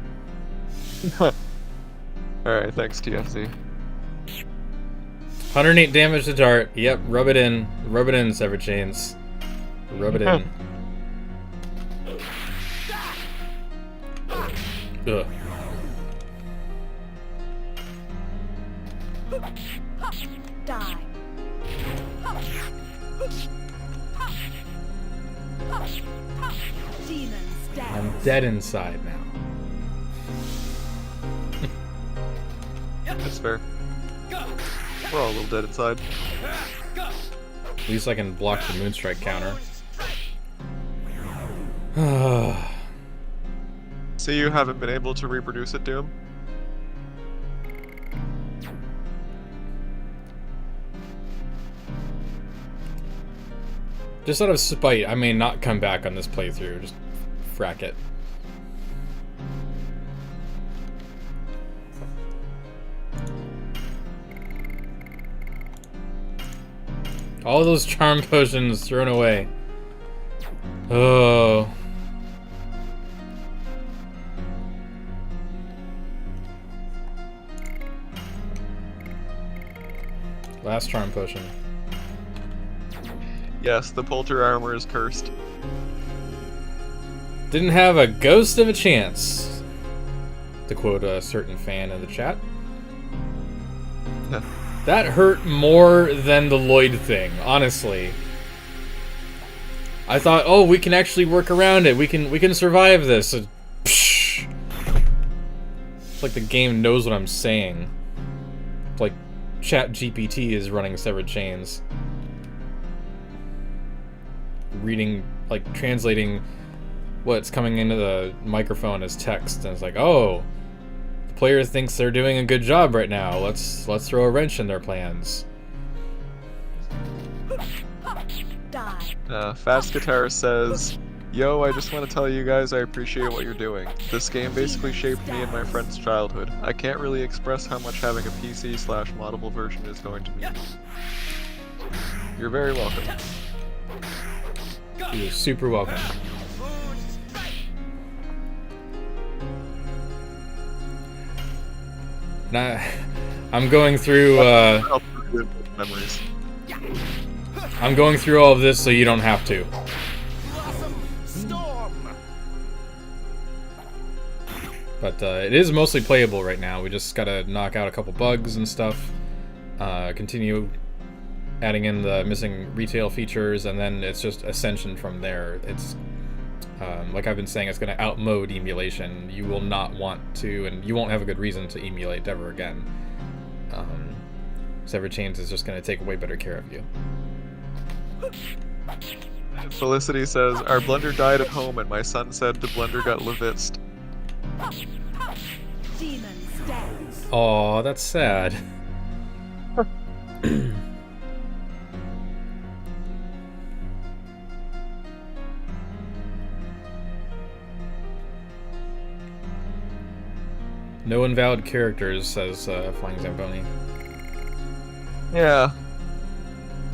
Alright, thanks TFC. 108 damage to Dart. Yep, rub it in. Rub it in, Severed Chains. Rub it in. Ugh. Die. I'm dead inside now. That's fair. We're all a little dead inside. At least I can block the Moonstrike counter. So you haven't been able to reproduce it, Doom? Just out of spite, I may not come back on this playthrough. Just frack it. All those charm potions thrown away. Oh. Last charm potion. Yes, the Polter armor is cursed. Didn't have a ghost of a chance, to quote a certain fan in the chat. That hurt more than the Lloyd thing, honestly. I thought, oh, we can actually work around it. We can survive this. It's like the game knows what I'm saying. It's like ChatGPT is running Severed Chains. Reading, like, translating what's coming into the microphone as text, and it's like, oh, the player thinks they're doing a good job right now. Let's throw a wrench in their plans. Fast Guitar says, "Yo, I just want to tell you guys I appreciate what you're doing. This game basically shaped me and my friend's childhood. I can't really express how much having a PC/moddable version is going to mean. You're very welcome." You're super welcome. And I'm going through, memories. I'm going through all of this so you don't have to. But it is mostly playable right now. We just gotta knock out a couple bugs and stuff. Continue adding in the missing retail features, and then it's just ascension from there. It's like I've been saying, it's going to outmode emulation. You will not want to, and you won't have a good reason to emulate ever again. Severed Chains is just going to take way better care of you. Felicity says, "Our blender died at home and my son said the blender got levitzed." Aw, that's sad. No invalid characters, says Flying Zamboni. Yeah.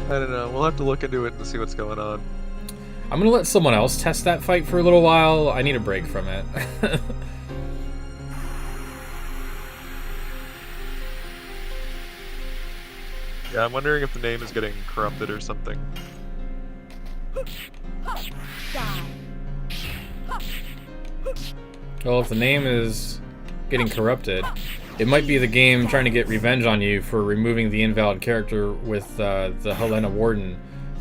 I don't know. We'll have to look into it and see what's going on. I'm gonna let someone else test that fight for a little while. I need a break from it. Yeah, I'm wondering if the name is getting corrupted or something. Well, if the name is getting corrupted, it might be the game trying to get revenge on you for removing the invalid character with the Helena Warden,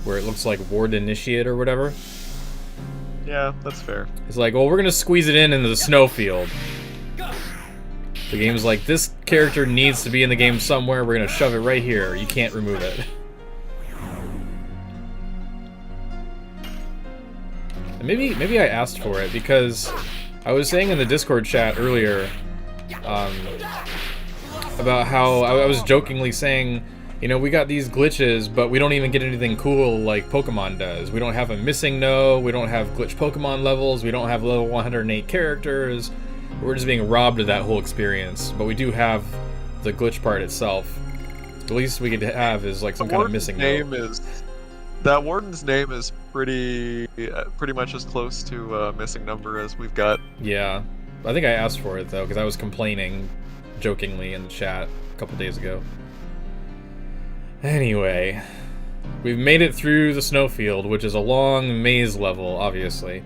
where it looks like Ward Initiate or whatever. Yeah, that's fair. It's like, well, we're gonna squeeze it into the snowfield. The game's like, this character needs to be in the game somewhere, we're gonna shove it right here. You can't remove it. And maybe I asked for it, because I was saying in the Discord chat earlier, about how I was jokingly saying, you know, we got these glitches, but we don't even get anything cool like Pokemon does. We don't have a missing no, we don't have glitch Pokemon levels, we don't have level 108 characters. We're just being robbed of that whole experience, but we do have the glitch part itself. The least we could have is like some kind of missing no. That Warden's name is pretty much as close to missing number as we've got. Yeah. I think I asked for it, though, because I was complaining jokingly in the chat a couple days ago. Anyway, we've made it through the snowfield, which is a long maze level, obviously.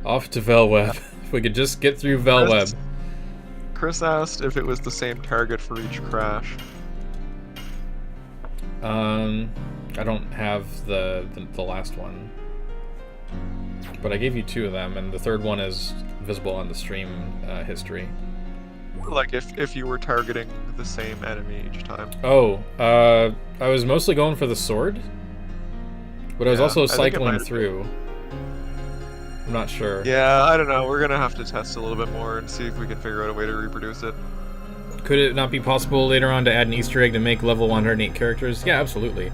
Off to Velweb. If we could just get through Velweb. Chris asked if it was the same target for each crash. I don't have the last one. but I gave you 2 of them, and the third one is visible on the stream history. Like if you were targeting the same enemy each time. Oh, I was mostly going for the sword, but I was also cycling through. I'm not sure. Yeah, I don't know. We're gonna have to test a little bit more and see if we can figure out a way to reproduce it. Could it not be possible later on to add an Easter egg to make level 108 characters? Yeah, absolutely.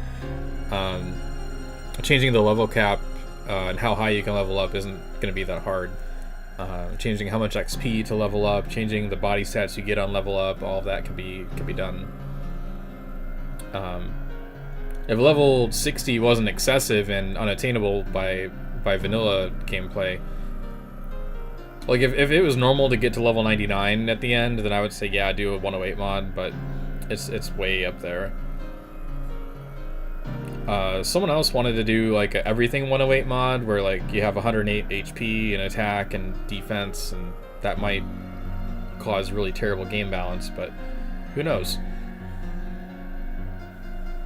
Changing the level cap and how high you can level up isn't going to be that hard. Changing how much XP to level up, changing the body stats you get on level up, all of that can be done. If level 60 wasn't excessive and unattainable by vanilla gameplay, like if it was normal to get to level 99 at the end, then I would say yeah, do a 108 mod, but it's way up there. Someone else wanted to do like a everything 108 mod where like you have 108 HP and attack and defense, and that might cause really terrible game balance, but who knows?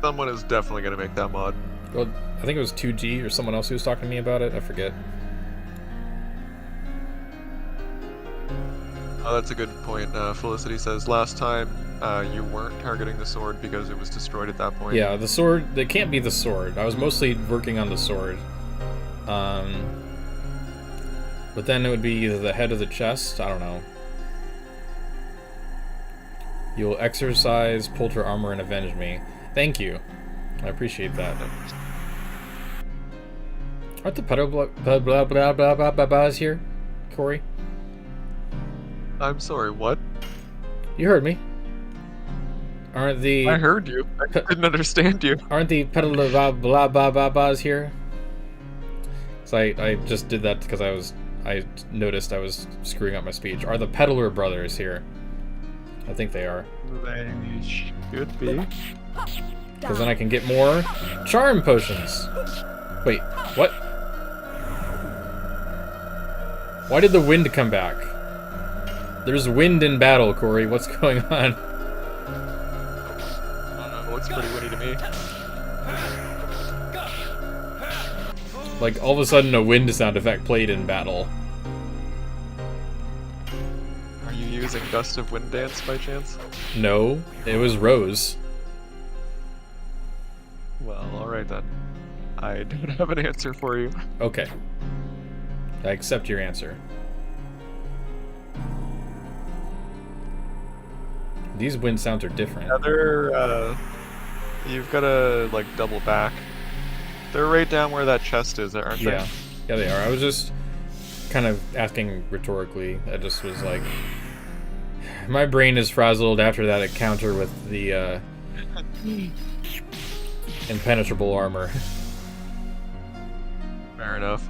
Someone is definitely going to make that mod. Well, I think it was 2G or someone else who was talking to me about it, I forget. Oh, that's a good point. Felicity says last time you weren't targeting the sword because it was destroyed at that point. Yeah, the sword, it can't be the sword. I was mostly working on the sword. But then it would be either the head of the chest, I don't know. You'll exercise, Polter armor, and avenge me. Thank you. I appreciate that. Aren't the pedal blah blah blah blah blah blah blah blahs here, Corey? I'm sorry, what? You heard me. Aren't the... I heard you. I didn't understand you. Aren't the pedal blah blah blah blah blahs here? So I just did that because I noticed I was screwing up my speech. Are the Peddler brothers here? I think they are. They should be. Because then I can get more charm potions. Wait, what? Why did the wind come back? There's wind in battle, Corey. What's going on? I don't know. It looks pretty windy to me. Like, all of a sudden a wind sound effect played in battle. Are you using Gust of Wind Dance by chance? No, it was Rose. Well, alright then. I don't have an answer for you. Okay. I accept your answer. These wind sounds are different. Yeah, they're, you've gotta, like, double back. They're right down where that chest is, aren't they? Yeah. Yeah, they are. I was just kind of asking rhetorically. I just was like... My brain is frazzled after that encounter with the, impenetrable armor. Fair enough.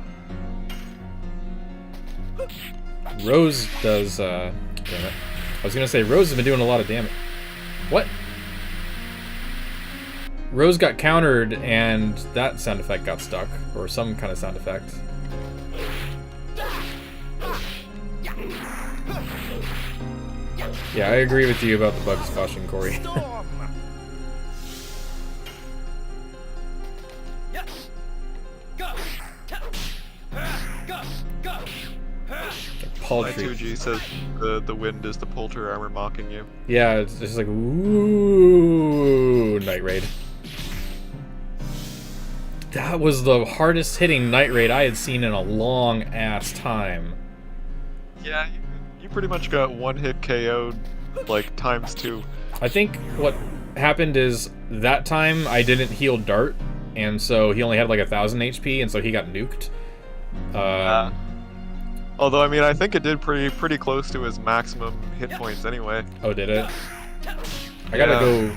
Rose does, damn it. I was gonna say, Rose has been doing a lot of damage. What? Rose got countered and that sound effect got stuck. Or some kind of sound effect. Yeah, I agree with you about the bug squashing, Corey. My 2G says the wind is the Polter armor mocking you. Yeah, it's just like, ooh, Night Raid. That was the hardest hitting Night Raid I had seen in a long ass time. Yeah, you pretty much got one hit KO'd, like, ×2. I think what happened is that time I didn't heal Dart, and so he only had like 1,000 HP, and so he got nuked. Although, I mean, I think it did pretty close to his maximum hit points anyway. Oh, did it? I gotta go...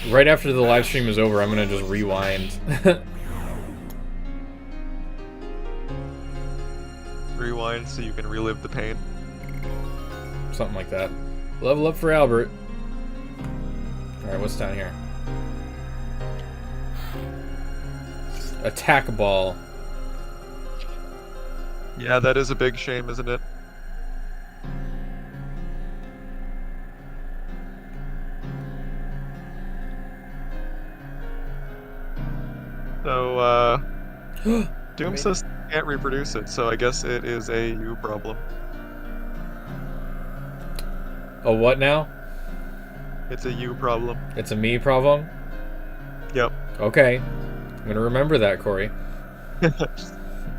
Right after the live stream is over, I'm gonna just rewind. Rewind so you can relive the pain. Something like that. Level up for Albert. Alright, what's down here? Attack ball. Yeah, that is a big shame, isn't it? So, Doom says can't reproduce it, so I guess it is a you problem. Oh, what now? It's a you problem. It's a me problem? Yep. Okay. I'm gonna remember that, Corey.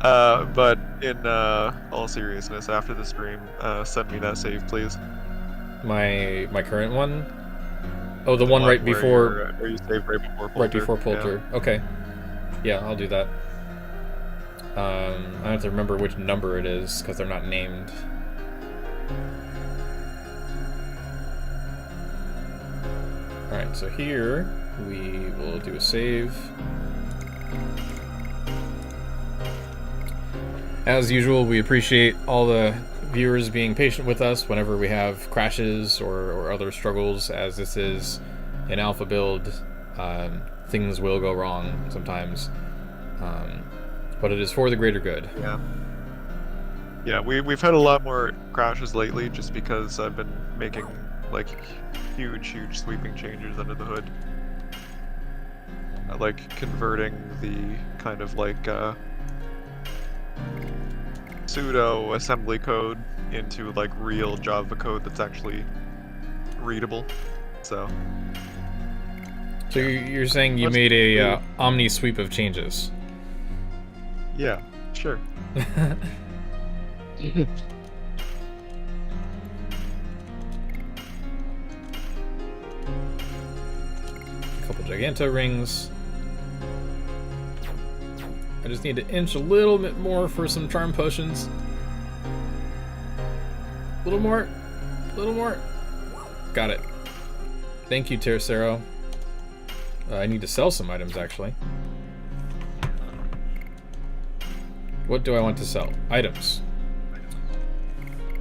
But in all seriousness, after the stream, send me that save, please. My current one? Oh, the The one right where before... where you saved right before Poulter. Right before Poulter. Yeah. Okay. Yeah, I'll do that. I have to remember which number it is, because they're not named. Alright, so here we will do a save. As usual, we appreciate all the viewers being patient with us whenever we have crashes or other struggles, as this is an alpha build. Things will go wrong sometimes. But it is for the greater good. Yeah. Yeah, we've had a lot more crashes lately just because I've been making like huge sweeping changes under the hood. Like converting the kind of like pseudo assembly code into like real Java code that's actually readable. So you're saying you made a omni sweep of changes? Yeah, sure. Couple Giganto rings. I just need to inch a little bit more for some charm potions. A little more. A little more. Got it. Thank you, Tercero. I need to sell some items, actually. What do I want to sell? Items.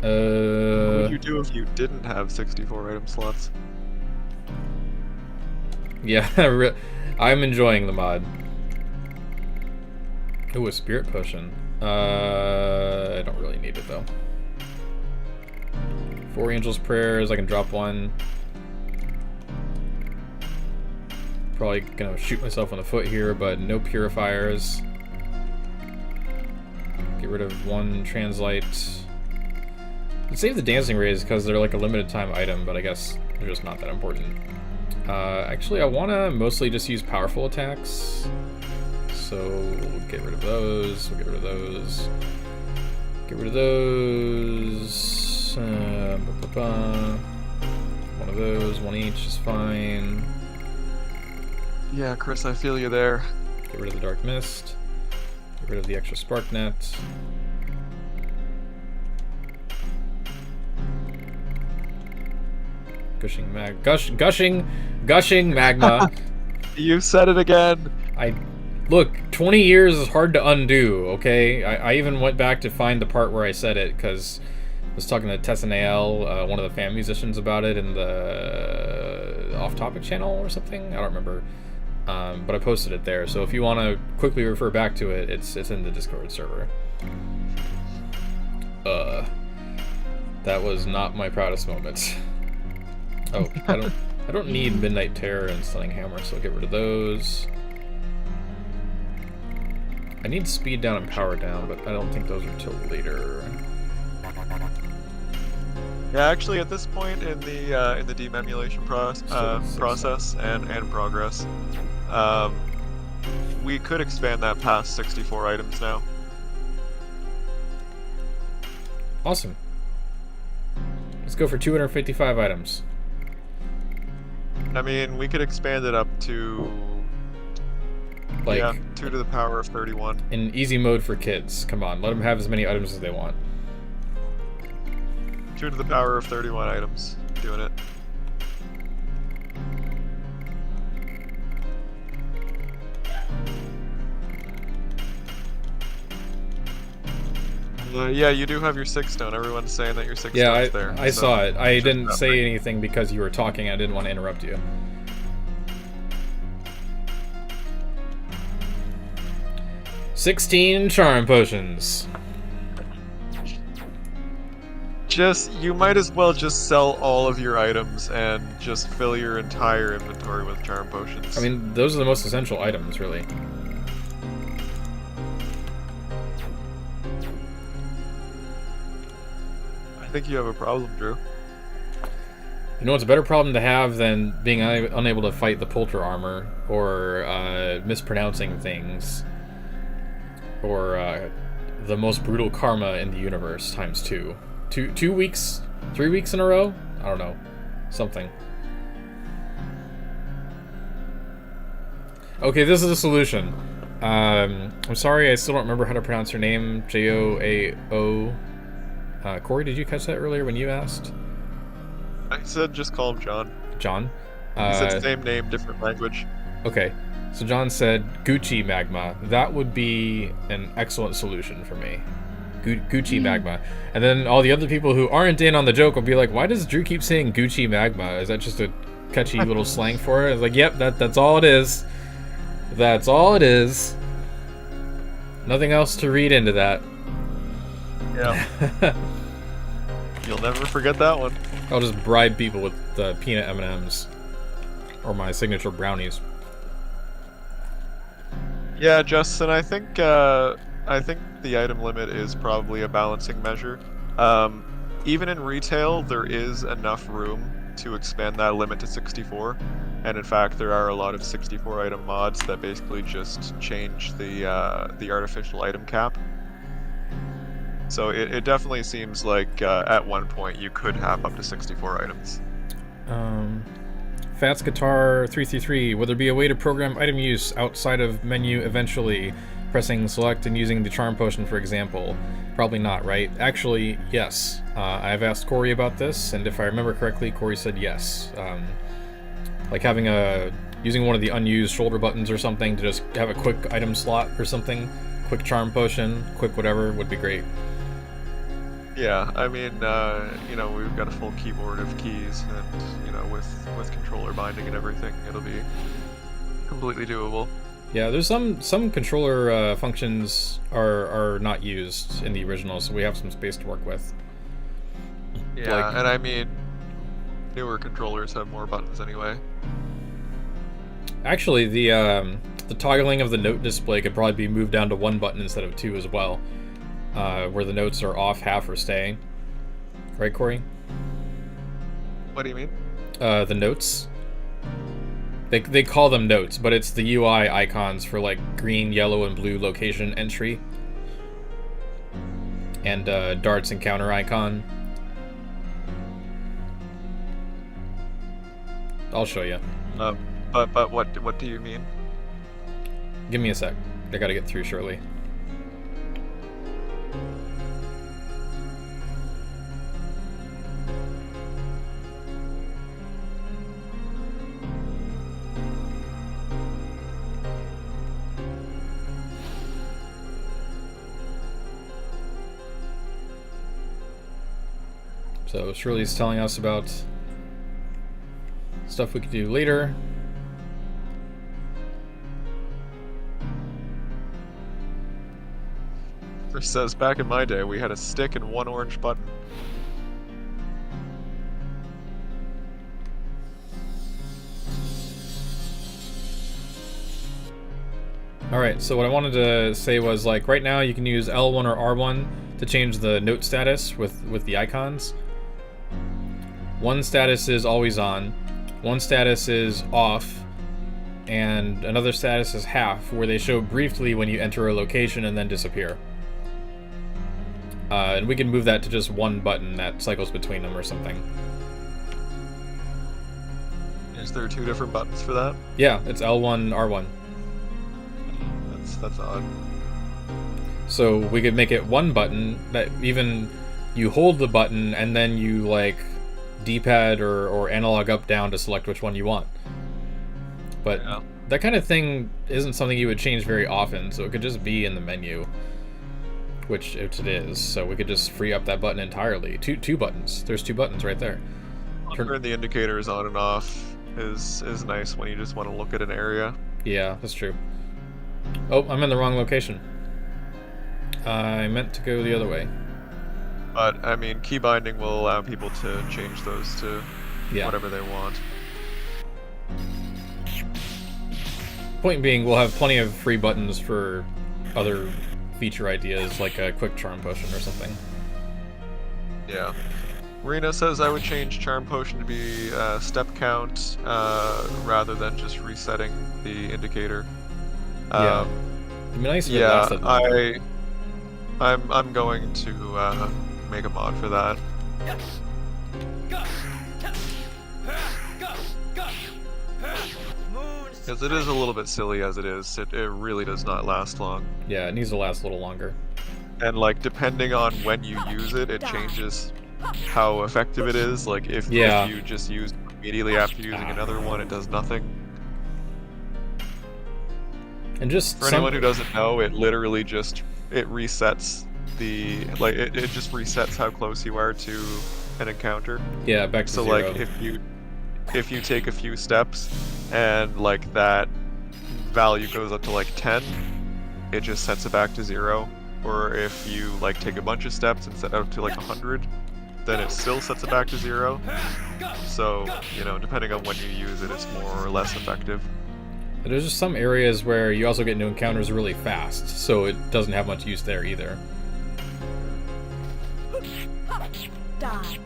What would you do if you didn't have 64 item slots? Yeah, I'm enjoying the mod. Ooh, a spirit potion. I don't really need it, though. 4 Angel's Prayers, I can drop one. Probably gonna shoot myself in the foot here, but no purifiers. Get rid of 1 Translite. I'd save the Dancing Rays because they're like a limited time item, but I guess they're just not that important. Actually, I want to mostly just use powerful attacks. So we'll get rid of those. We'll get rid of those. Get rid of those. One of those, 1 each is fine. Yeah, Chris, I feel you there. Get rid of the Dark Mist. Get rid of the extra Spark Net. Gushing magma. You said it again. Look, 20 years is hard to undo, okay? I even went back to find the part where I said it, because I was talking to Tessanael, one of the fan musicians, about it in the off-topic channel or something. I don't remember. But I posted it there, so if you want to quickly refer back to it, it's in the Discord server. That was not my proudest moment. Oh, I don't need Midnight Terror and Stunning Hammer, so I'll get rid of those. I need speed down and power down, but I don't think those are till later. Yeah, actually, at this point in the dememulation process and progress, we could expand that past 64 items now. Awesome. Let's go for 255 items. I mean, we could expand it up to, like, yeah, 2 to the power of 31. In easy mode for kids. Come on, let them have as many items as they want. 2 to the power of 31 items. Doing it. Yeah, you do have your 6 stone. Everyone's saying that your 6 stone's there. I saw it. I didn't say anything because you were talking. I didn't want to interrupt you. $16 charm potions. You might as well just sell all of your items and just fill your entire inventory with charm potions. I mean, those are the most essential items, really. think you have a problem, Drew. You know what's a better problem to have than being unable to fight the Polter armor, or mispronouncing things, or the most brutal karma in the universe times 2. 2 weeks, 3 weeks in a row? I don't know. Something. Okay, this is a solution. I'm sorry, I still don't remember how to pronounce her name. Joao. Corey, did you catch that earlier when you asked? I said just call him John. John? He said same name, different language. Okay, so John said Gucci magma. That would be an excellent solution for me. Gucci magma. And then all the other people who aren't in on the joke will be like, why does Drew keep saying Gucci magma? Is that just a catchy little slang for it? It's like, yep, that's all it is. That's all it is. Nothing else to read into that. Yeah. You'll never forget that one. I'll just bribe people with the peanut M&Ms. Or my signature brownies. Yeah, Justin, I think the item limit is probably a balancing measure. Even in retail, there is enough room to expand that limit to 64. And in fact, there are a lot of 64 item mods that basically just change the artificial item cap. So it definitely seems like at one point you could have up to 64 items. Fats Guitar 333. Will there be a way to program item use outside of menu eventually? Pressing select and using the charm potion, for example. Probably not, right? Actually, yes. I've asked Corey about this, and if I remember correctly, Corey said yes. Like having using one of the unused shoulder buttons or something to just have a quick item slot or something, quick charm potion, quick whatever would be great. Yeah, I mean, we've got a full keyboard of keys, and with controller binding and everything, it'll be completely doable. Yeah, there's some controller functions are not used in the original, so we have some space to work with. Yeah, and I mean, newer controllers have more buttons anyway. Actually, the toggling of the note display could probably be moved down to 1 button instead of 2 as well, where the notes are off, half, or stay. Right, Corey? What do you mean? The notes. They call them notes, but it's the UI icons for like green, yellow, and blue location entry. And darts and counter icon. I'll show you. But what do you mean? Give me a sec. I gotta get through shortly. So Shirley's telling us about stuff we could do later. Chris says, back in my day, we had a stick and 1 orange button. Alright, so what I wanted to say was, like, right now you can use L1 or R1 to change the note status with the icons. One status is always on, one status is off, and another status is half, where they show briefly when you enter a location and then disappear. And we can move that to just 1 button that cycles between them or something. Is there 2 different buttons for that? Yeah, it's L1, R1. That's odd. So we could make it 1 button that even you hold the button and then you like D-pad or analog up down to select which one you want. But yeah, that kind of thing isn't something you would change very often, so it could just be in the menu, which it is. So we could just free up that button entirely. Two buttons. There's 2 buttons right there. Turn the indicators on and off is nice when you just want to look at an area. Yeah, that's true. Oh, I'm in the wrong location. I meant to go the other way. But, I mean, key binding will allow people to change those to whatever they want. Point being, we'll have plenty of free buttons for other feature ideas, like a quick charm potion or something. Yeah. Rena says I would change Charm Potion to be step count rather than just resetting the indicator. Yeah. It'd be nice if it Yeah, lasted longer. I'm going to make a mod for that. Because it is a little bit silly as it is. It really does not last long. Yeah, it needs to last a little longer. And like depending on when you use it, it changes how effective it is. Like if you just use it immediately after using another one, it does nothing. And just for anyone who doesn't know, it literally just resets the it just resets how close you are to an encounter. Yeah, back to so zero. Like if you take a few steps and like that value goes up to like 10, it just sets it back to 0. Or if you like take a bunch of steps and set it up to like 100, then it still sets it back to 0. So, you know, depending on when you use it, it's more or less effective. There's just some areas where you also get new encounters really fast, so it doesn't have much use there either. Die.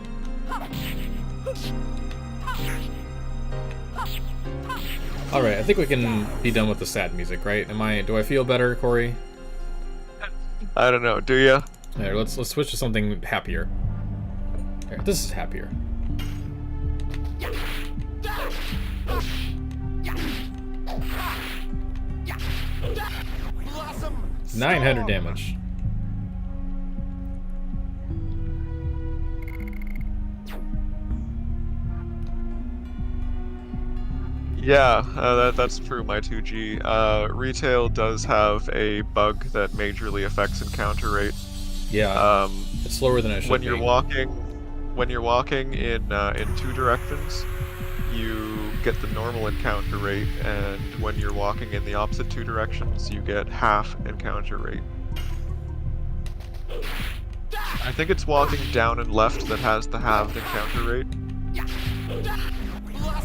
Alright, I think we can be done with the sad music, right? Do I feel better, Corey? I don't know, do ya? There, let's switch to something happier. Here, this is happier. 900 damage. Yeah, that's true, my 2G. Retail does have a bug that majorly affects encounter rate. Yeah, it's slower than it should be. When you're walking in 2 directions, you get the normal encounter rate, and when you're walking in the opposite 2 directions, you get half encounter rate. I think it's walking down and left that has the halved encounter rate.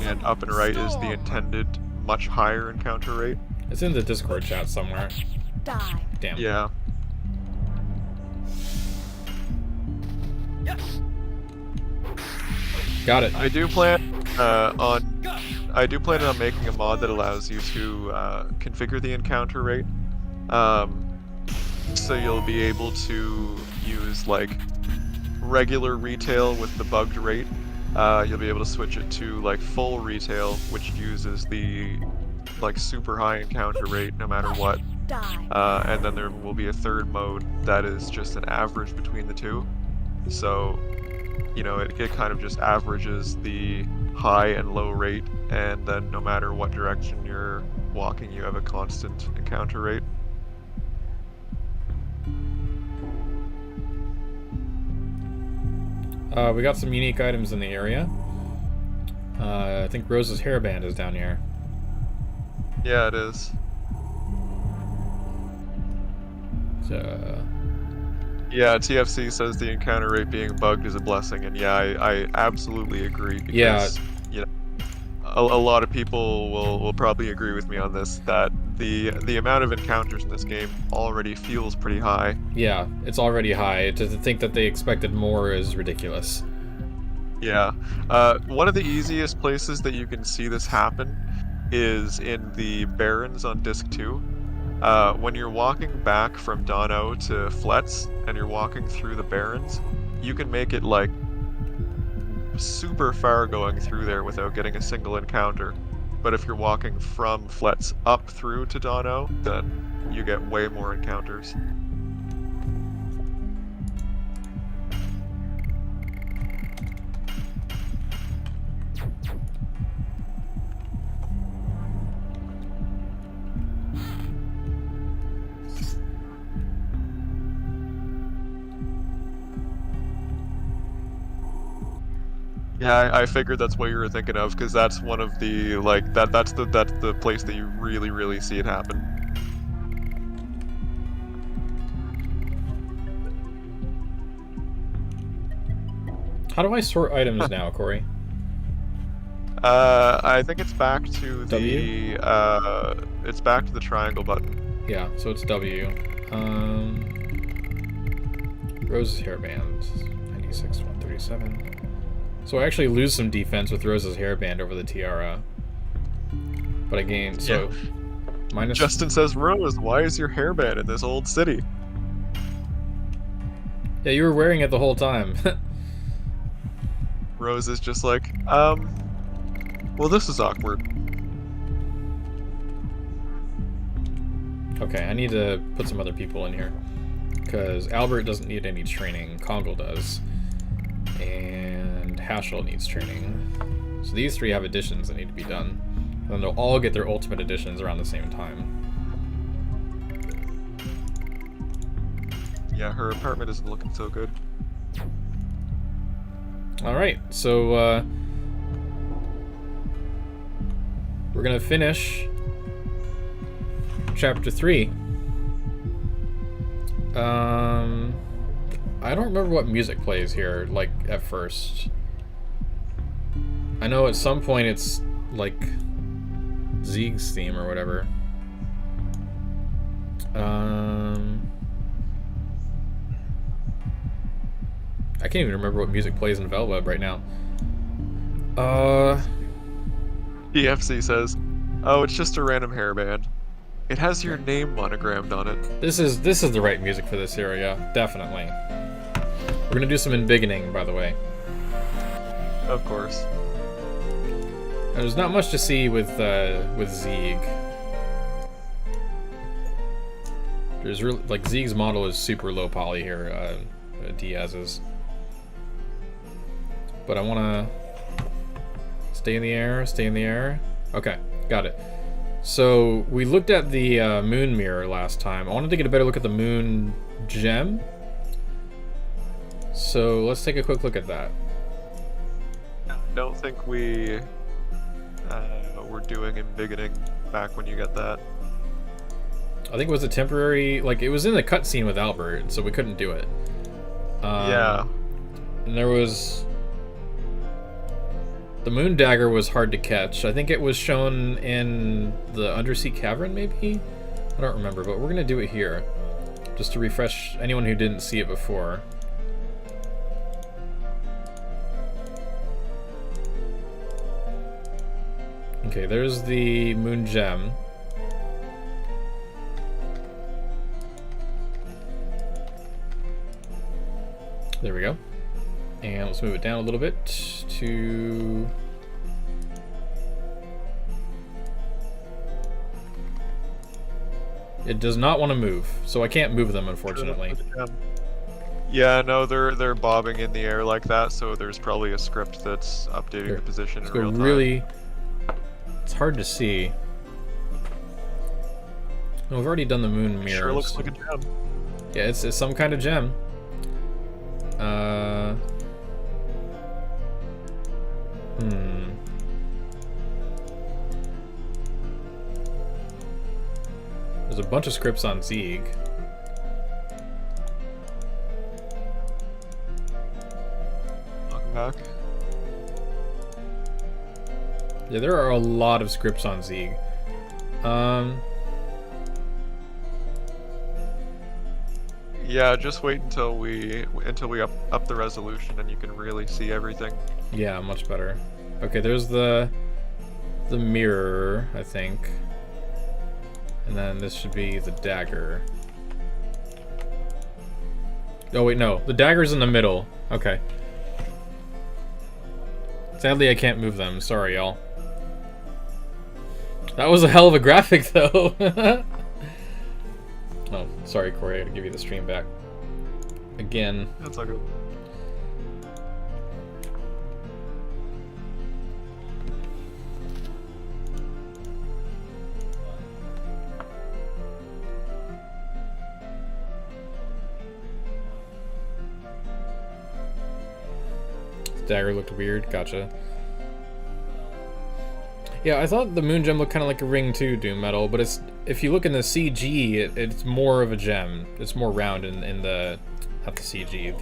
And up and right is the intended much higher encounter rate. It's in the Discord chat somewhere. Die. Damn. Yeah. Got it. I do plan on making a mod that allows you to configure the encounter rate. So you'll be able to use like regular retail with the bugged rate. You'll be able to switch it to like full retail, which uses the like super high encounter rate no matter what. And then there will be a third mode that is just an average between the two. So, you know, it kind of just averages the high and low rate, and then no matter what direction you're walking, you have a constant encounter rate. We got some unique items in the area. I think Rose's hairband is down here. Yeah, it is. Yeah, TFC says the encounter rate being bugged is a blessing, and yeah, I absolutely agree, because you know, a lot of people will probably agree with me on this, that the amount of encounters in this game already feels pretty high. Yeah, it's already high. To think that they expected more is ridiculous. Yeah. One of the easiest places that you can see this happen is in the Barrens on Disc 2. When you're walking back from Dono to Fletz, and you're walking through the Barrens, you can make it like super far going through there without getting a single encounter. But if you're walking from Fletz up through to Dono, then you get way more encounters. Yeah, I figured that's what you were thinking of, because that's one of the, like, that's the place that you really see it happen. How do I sort items now, Corey? I think it's back to the W? It's back to the triangle button. Yeah, so it's W. Rose's hairband, 96, 137. So I actually lose some defense with Rose's hairband over the tiara. But I gain, so... Minus... Justin says, Rose, why is your hairband in this old city? Yeah, you were wearing it the whole time. Rose is just like, well, this is awkward. Okay, I need to put some other people in here. Because Albert doesn't need any training, Kongle does. And Haschel needs training. So these three have additions that need to be done. And then they'll all get their ultimate additions around the same time. Yeah, her apartment isn't looking so good. Alright, so we're gonna finish Chapter 3. I don't remember what music plays here, like, at first. I know at some point it's, like, Zeeg's theme or whatever. I can't even remember what music plays in Velweb right now. DFC says, oh, it's just a random hairband. It has your name monogrammed on it. This is the right music for this area, definitely. We're gonna do some embiggening, by the way. Of course. Now, there's not much to see with Zeeg. There's really, like, Zeeg's model is super low poly here, Diaz's. But I wanna stay in the air, stay in the air. Okay, got it. So we looked at the moon mirror last time. I wanted to get a better look at the moon gem. So let's take a quick look at that. I don't think we were doing embiggening back when you got that. I think it was a temporary, like, it was in the cutscene with Albert, so we couldn't do it. Yeah. And there was... The moon dagger was hard to catch. I think it was shown in the undersea cavern, maybe? I don't remember, but we're gonna do it here. Just to refresh anyone who didn't see it before. Okay, there's the moon gem. There we go. And let's move it down a little bit to... It does not want to move, so I can't move them, unfortunately. Yeah, no, they're bobbing in the air like that, so there's probably a script that's updating the position in real time. Really, it's hard to see. No, we've already done the moon mirror. Sure looks like a gem. Yeah, it's some kind of gem. There's a bunch of scripts on Zeeg. Welcome back. Yeah, there are a lot of scripts on Zeeg. Yeah, just wait until we up the resolution and you can really see everything. Yeah, much better. Okay, there's the mirror, I think. And then this should be the dagger. Oh wait, no. The dagger's in the middle. Okay. Sadly, I can't move them. Sorry, y'all. That was a hell of a graphic, though. Oh, sorry, Corey. I gotta give you the stream back. Again. That's all good. Dagger looked weird. Gotcha. Yeah, I thought the moon gem looked kind of like a ring too, Doom Metal, but it's, if you look in the CG, it's more of a gem. It's more round in the, not the CG,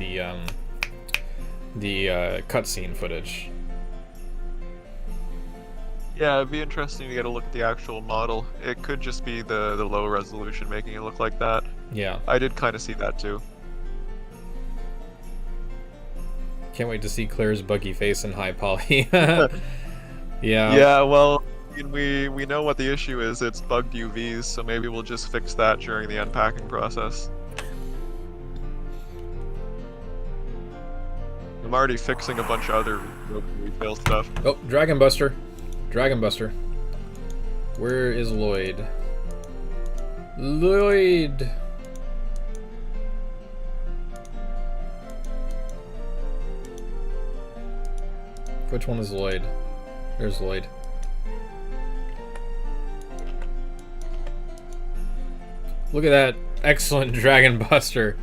the cutscene footage. Yeah, it'd be interesting to get a look at the actual model. It could just be the low resolution making it look like that. Yeah. I did kind of see that too. Can't wait to see Claire's buggy face in high poly. Yeah. Yeah, well, we know what the issue is. It's bugged UVs, so maybe we'll just fix that during the unpacking process. I'm already fixing a bunch of other retail stuff. Oh, Dragon Buster. Dragon Buster. Where is Lloyd? Lloyd! Which one is Lloyd? There's Lloyd. Look at that excellent Dragon Buster.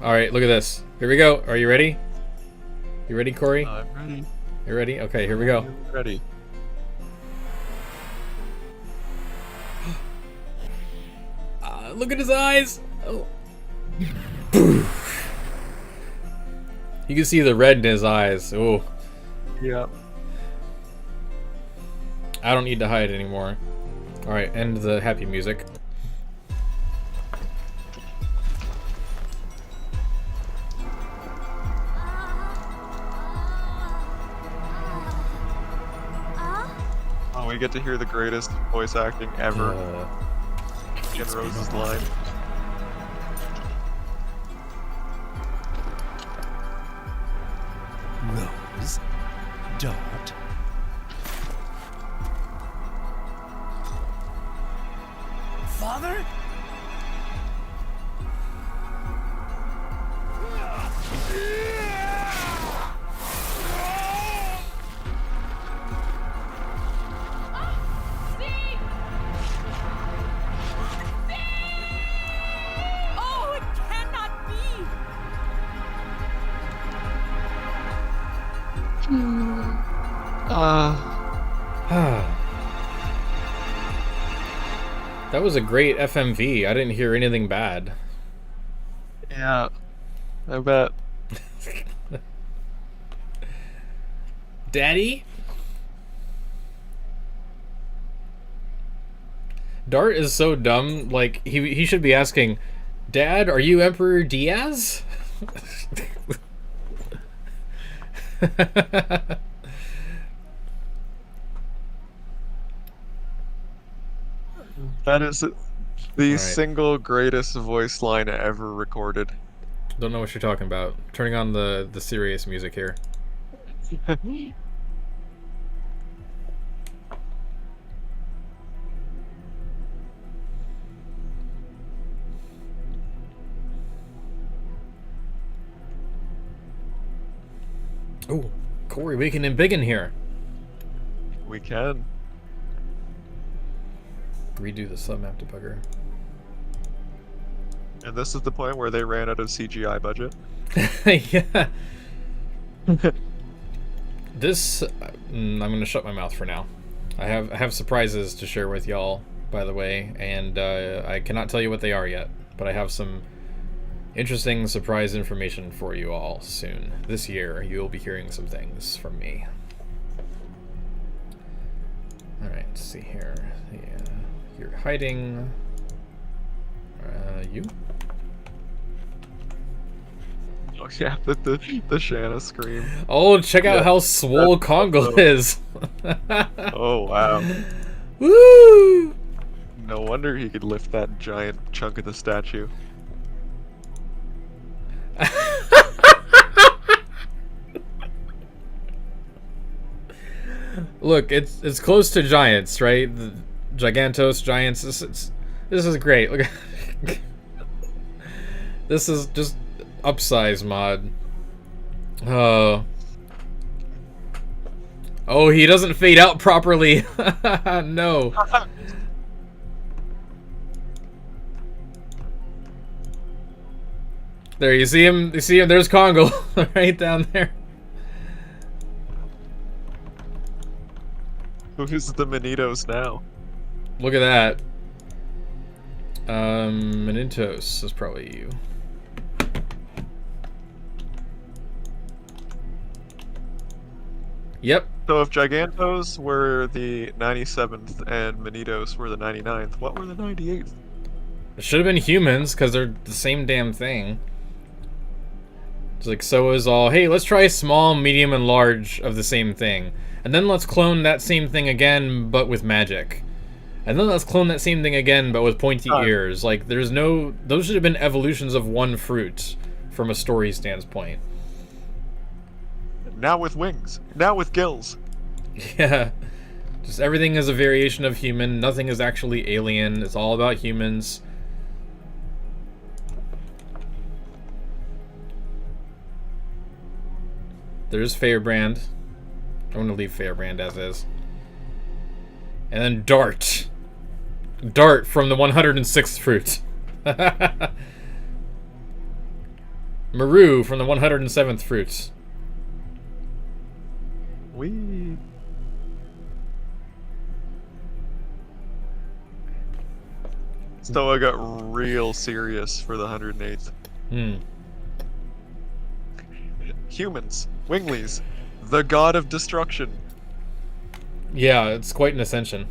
Alright, look at this. Here we go. Are you ready? You ready, Corey? I'm ready. You ready? Okay, here we go. I'm ready. Look at his eyes! Oh. You can see the red in his eyes. Oh. Yeah. I don't need to hide anymore. Alright, end the happy music. Oh, we get to hear the greatest voice acting ever in Rose's line. Rose, Dart. Father? Oh, it cannot be! That was a great FMV. I didn't hear anything bad. Yeah, I bet. Daddy? Dart is so dumb. Like, he should be asking, Dad, are you Emperor Diaz? That is the single greatest voice line ever recorded. Don't know what you're talking about. Turning on the serious music here. Oh, Corey, we can embiggen in here. We can. Redo the submap debugger. And this is the point where they ran out of CGI budget. Yeah. This, I'm gonna shut my mouth for now. I have surprises to share with y'all, by the way, and I cannot tell you what they are yet, but I have some interesting surprise information for you all soon. This year, you'll be hearing some things from me. Alright, let's see here. Yeah, you're hiding. You? Oh yeah, the Shanna scream. Oh, check out how swole Kongo is. Oh wow. Woo! No wonder he could lift that giant chunk of the statue. Look, it's close to giants, right? The Gigantos, giants. This is great. Look, this is just upsize mod. Oh, he doesn't fade out properly. No. There, you see him. You see him. There's Kongo, right down there. Who's the Manitos now? Look at that. Menintos is probably you. Yep. So if Gigantos were the 97th and Manitos were the 99th, what were the 98th? It should have been humans, because they're the same damn thing. It's like so is all, hey, let's try small, medium, and large of the same thing. And then let's clone that same thing again, but with magic. And then let's clone that same thing again, but with pointy ears. Like, there's no... Those should have been evolutions of one fruit from a story standpoint. Now with wings. Now with gills. Yeah. Just everything is a variation of human. Nothing is actually alien. It's all about humans. There's Fairbrand. I'm going to leave Fairbrand as is. And then Dart. Dart from the 106th fruit. Maru from the 107th fruit. Wee. So I got real serious for the 108th. Humans. Winglies. The god of destruction. Yeah, it's quite an ascension.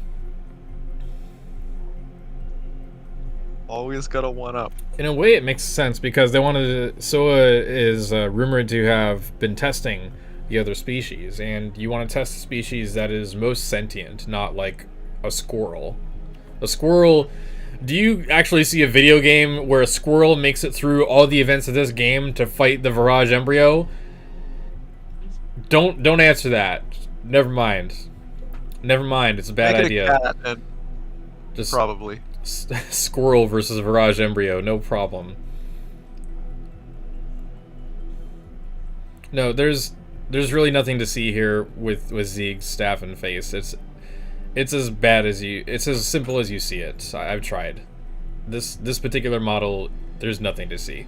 Always gotta one-up. In a way, it makes sense because they wanted to... Soa is rumored to have been testing the other species, and you want to test a species that is most sentient, not like a squirrel. A squirrel... Do you actually see a video game where a squirrel makes it through all the events of this game to fight the Virage embryo? Don't answer that. Never mind. Never mind. It's a bad idea. A cat and just probably squirrel versus Virage embryo, no problem. No, there's really nothing to see here with Zeeg's staff and face. It's as bad as it's as simple as you see it. I've tried. This particular model, there's nothing to see.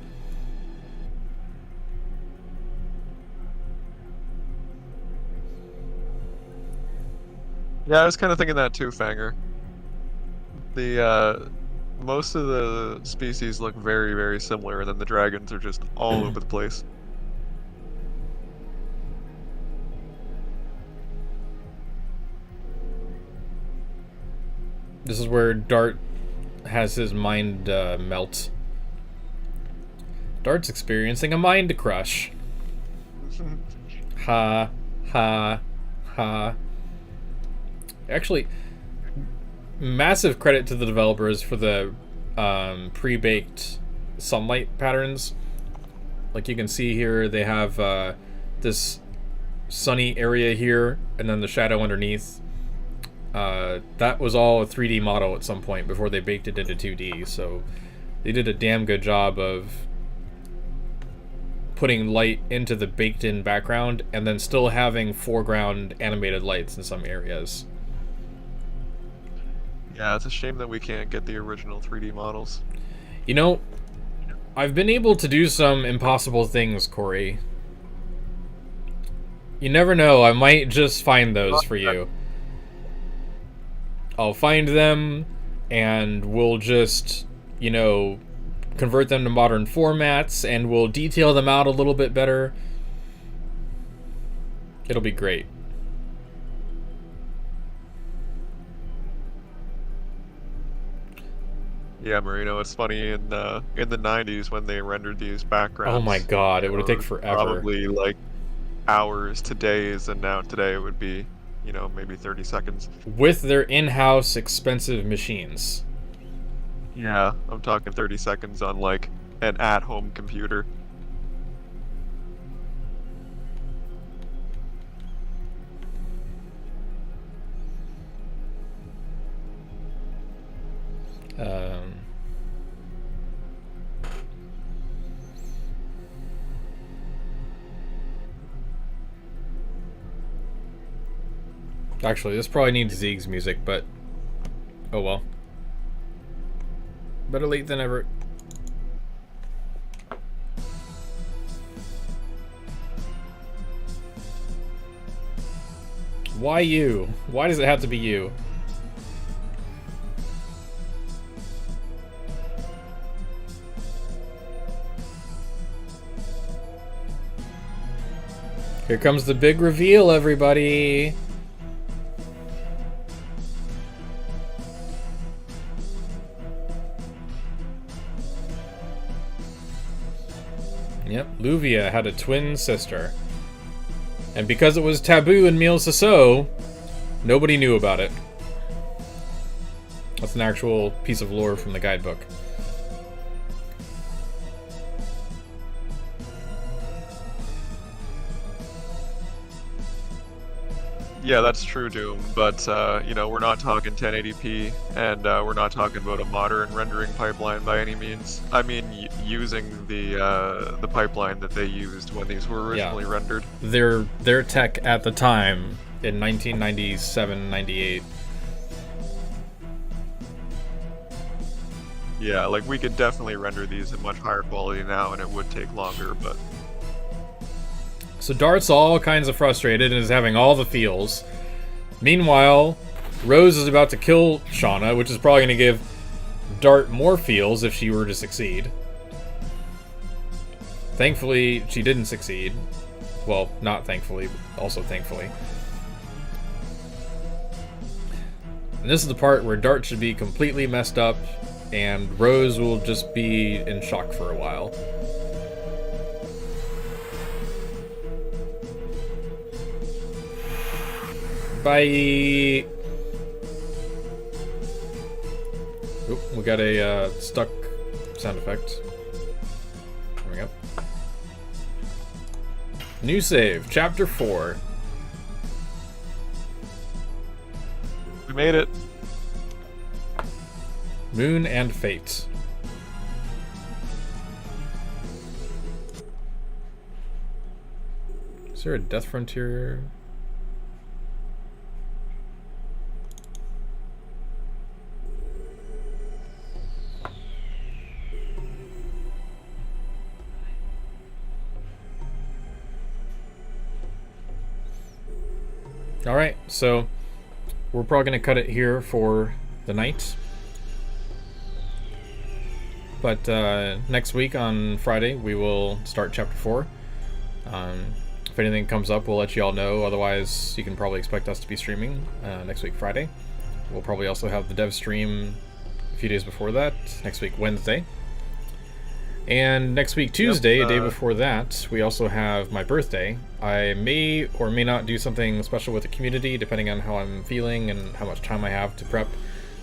Yeah, I was kind of thinking that too, Fanger. The most of the species look very, very similar, and then the dragons are just all over the place. This is where Dart has his mind melt. Dart's experiencing a mind crush. Ha, ha, ha. Actually, massive credit to the developers for the pre-baked sunlight patterns. Like you can see here, they have this sunny area here, and then the shadow underneath. That was all a 3D model at some point before they baked it into 2D, so they did a damn good job of putting light into the baked-in background and then still having foreground animated lights in some areas. Yeah, it's a shame that we can't get the original 3D models. You know, I've been able to do some impossible things, Corey. You never know, I might just find those for you. I'll find them, and we'll just, you know, convert them to modern formats, and we'll detail them out a little bit better. It'll be great. Yeah, Marino, it's funny, in the 90s when they rendered these backgrounds. Oh my god, it would take forever. Probably like hours to days, and now today it would be, you know, maybe 30 seconds. With their in-house expensive machines. Yeah, I'm talking 30 seconds on like an at-home computer. Actually, this probably needs Zeeg's music, but oh well. Better late than ever. Why you? Why does it have to be you? Here comes the big reveal, everybody. Yep, Luvia had a twin sister. And because it was taboo in Meals to Sew, nobody knew about it. That's an actual piece of lore from the guidebook. Yeah, that's true, Doom, but, you know, we're not talking 1080p, and we're not talking about a modern rendering pipeline by any means. I mean, using the pipeline that they used when these were originally rendered. Their tech at the time, in 1997, 98. Yeah, like, we could definitely render these at much higher quality now, and it would take longer, but... So Dart's all kinds of frustrated and is having all the feels. Meanwhile, Rose is about to kill Shauna, which is probably going to give Dart more feels if she were to succeed. Thankfully, she didn't succeed. Well, not thankfully, but also thankfully. And this is the part where Dart should be completely messed up, and Rose will just be in shock for a while. Bye! Oop, we got a stuck sound effect. There we go. New save, Chapter 4. We made it. Moon and Fate. Is there a Death Frontier? Alright, so we're probably going to cut it here for the night. But next week on Friday, we will start Chapter 4. If anything comes up, we'll let you all know. Otherwise, you can probably expect us to be streaming next week Friday. We'll probably also have the dev stream a few days before that, next week Wednesday. And next week Tuesday, a day before that, we also have my birthday. I may or may not do something special with the community, depending on how I'm feeling and how much time I have to prep.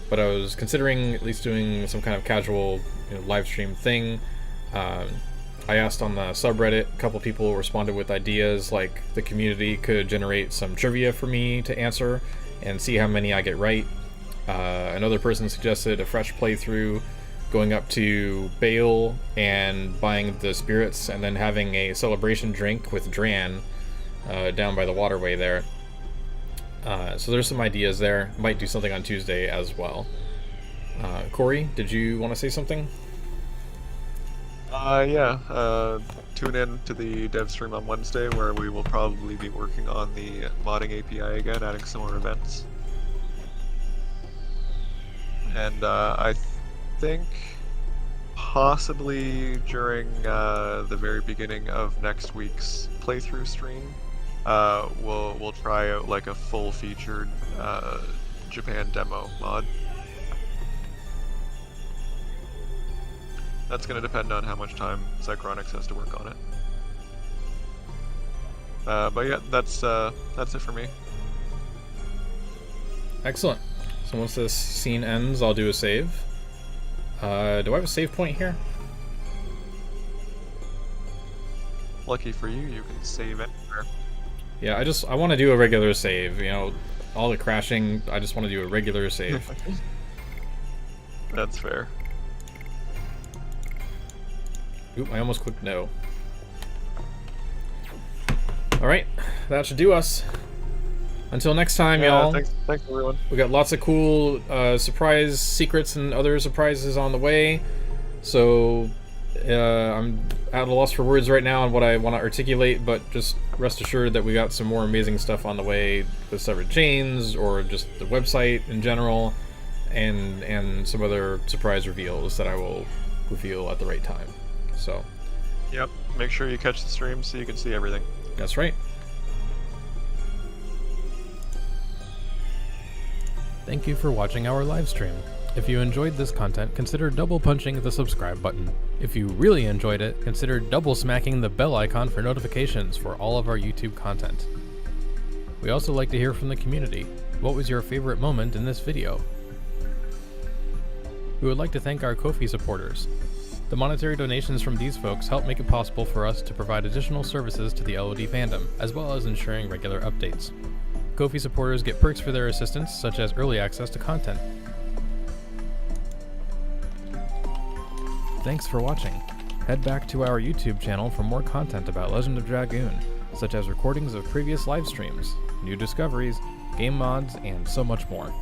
But I was considering at least doing some kind of casual, live stream thing. I asked on the subreddit, a couple people responded with ideas, like the community could generate some trivia for me to answer and see how many I get right. Another person suggested a fresh playthrough, going up to Bale and buying the spirits and then having a celebration drink with Dran down by the waterway there. So there's some ideas there. Might do something on Tuesday as well. Corey, did you want to say something? Yeah. Tune in to the dev stream on Wednesday, where we will probably be working on the modding API again, adding some more events. And I think possibly during the very beginning of next week's playthrough stream, we'll try out like a full-featured Japan demo mod. That's going to depend on how much time Psychronics has to work on it. But yeah, that's it for me. Excellent. So once this scene ends, I'll do a save. Do I have a save point here? Lucky for you, you can save anywhere. Yeah, I want to do a regular save. All the crashing, I just want to do a regular save. That's fair. Oop, I almost clicked no. Alright, that should do us. Until next time, y'all. Thanks everyone. We got lots of cool surprise secrets and other surprises on the way. So I'm at a loss for words right now on what I want to articulate, but just rest assured that we got some more amazing stuff on the way with Severed Chains, or just the website in general, and some other surprise reveals that I will reveal at the right time. So, yep, make sure you catch the stream so you can see everything. That's right. Thank you for watching our live stream. If you enjoyed this content, consider double punching the subscribe button. If you really enjoyed it, consider double smacking the bell icon for notifications for all of our YouTube content. We also like to hear from the community. What was your favorite moment in this video? We would like to thank our Ko-fi supporters. The monetary donations from these folks help make it possible for us to provide additional services to the LOD fandom, as well as ensuring regular updates. Ko-fi supporters get perks for their assistance, such as early access to content. Thanks for watching. Head back to our YouTube channel for more content about Legend of Dragoon, such as recordings of previous live streams, new discoveries, game mods, and so much more.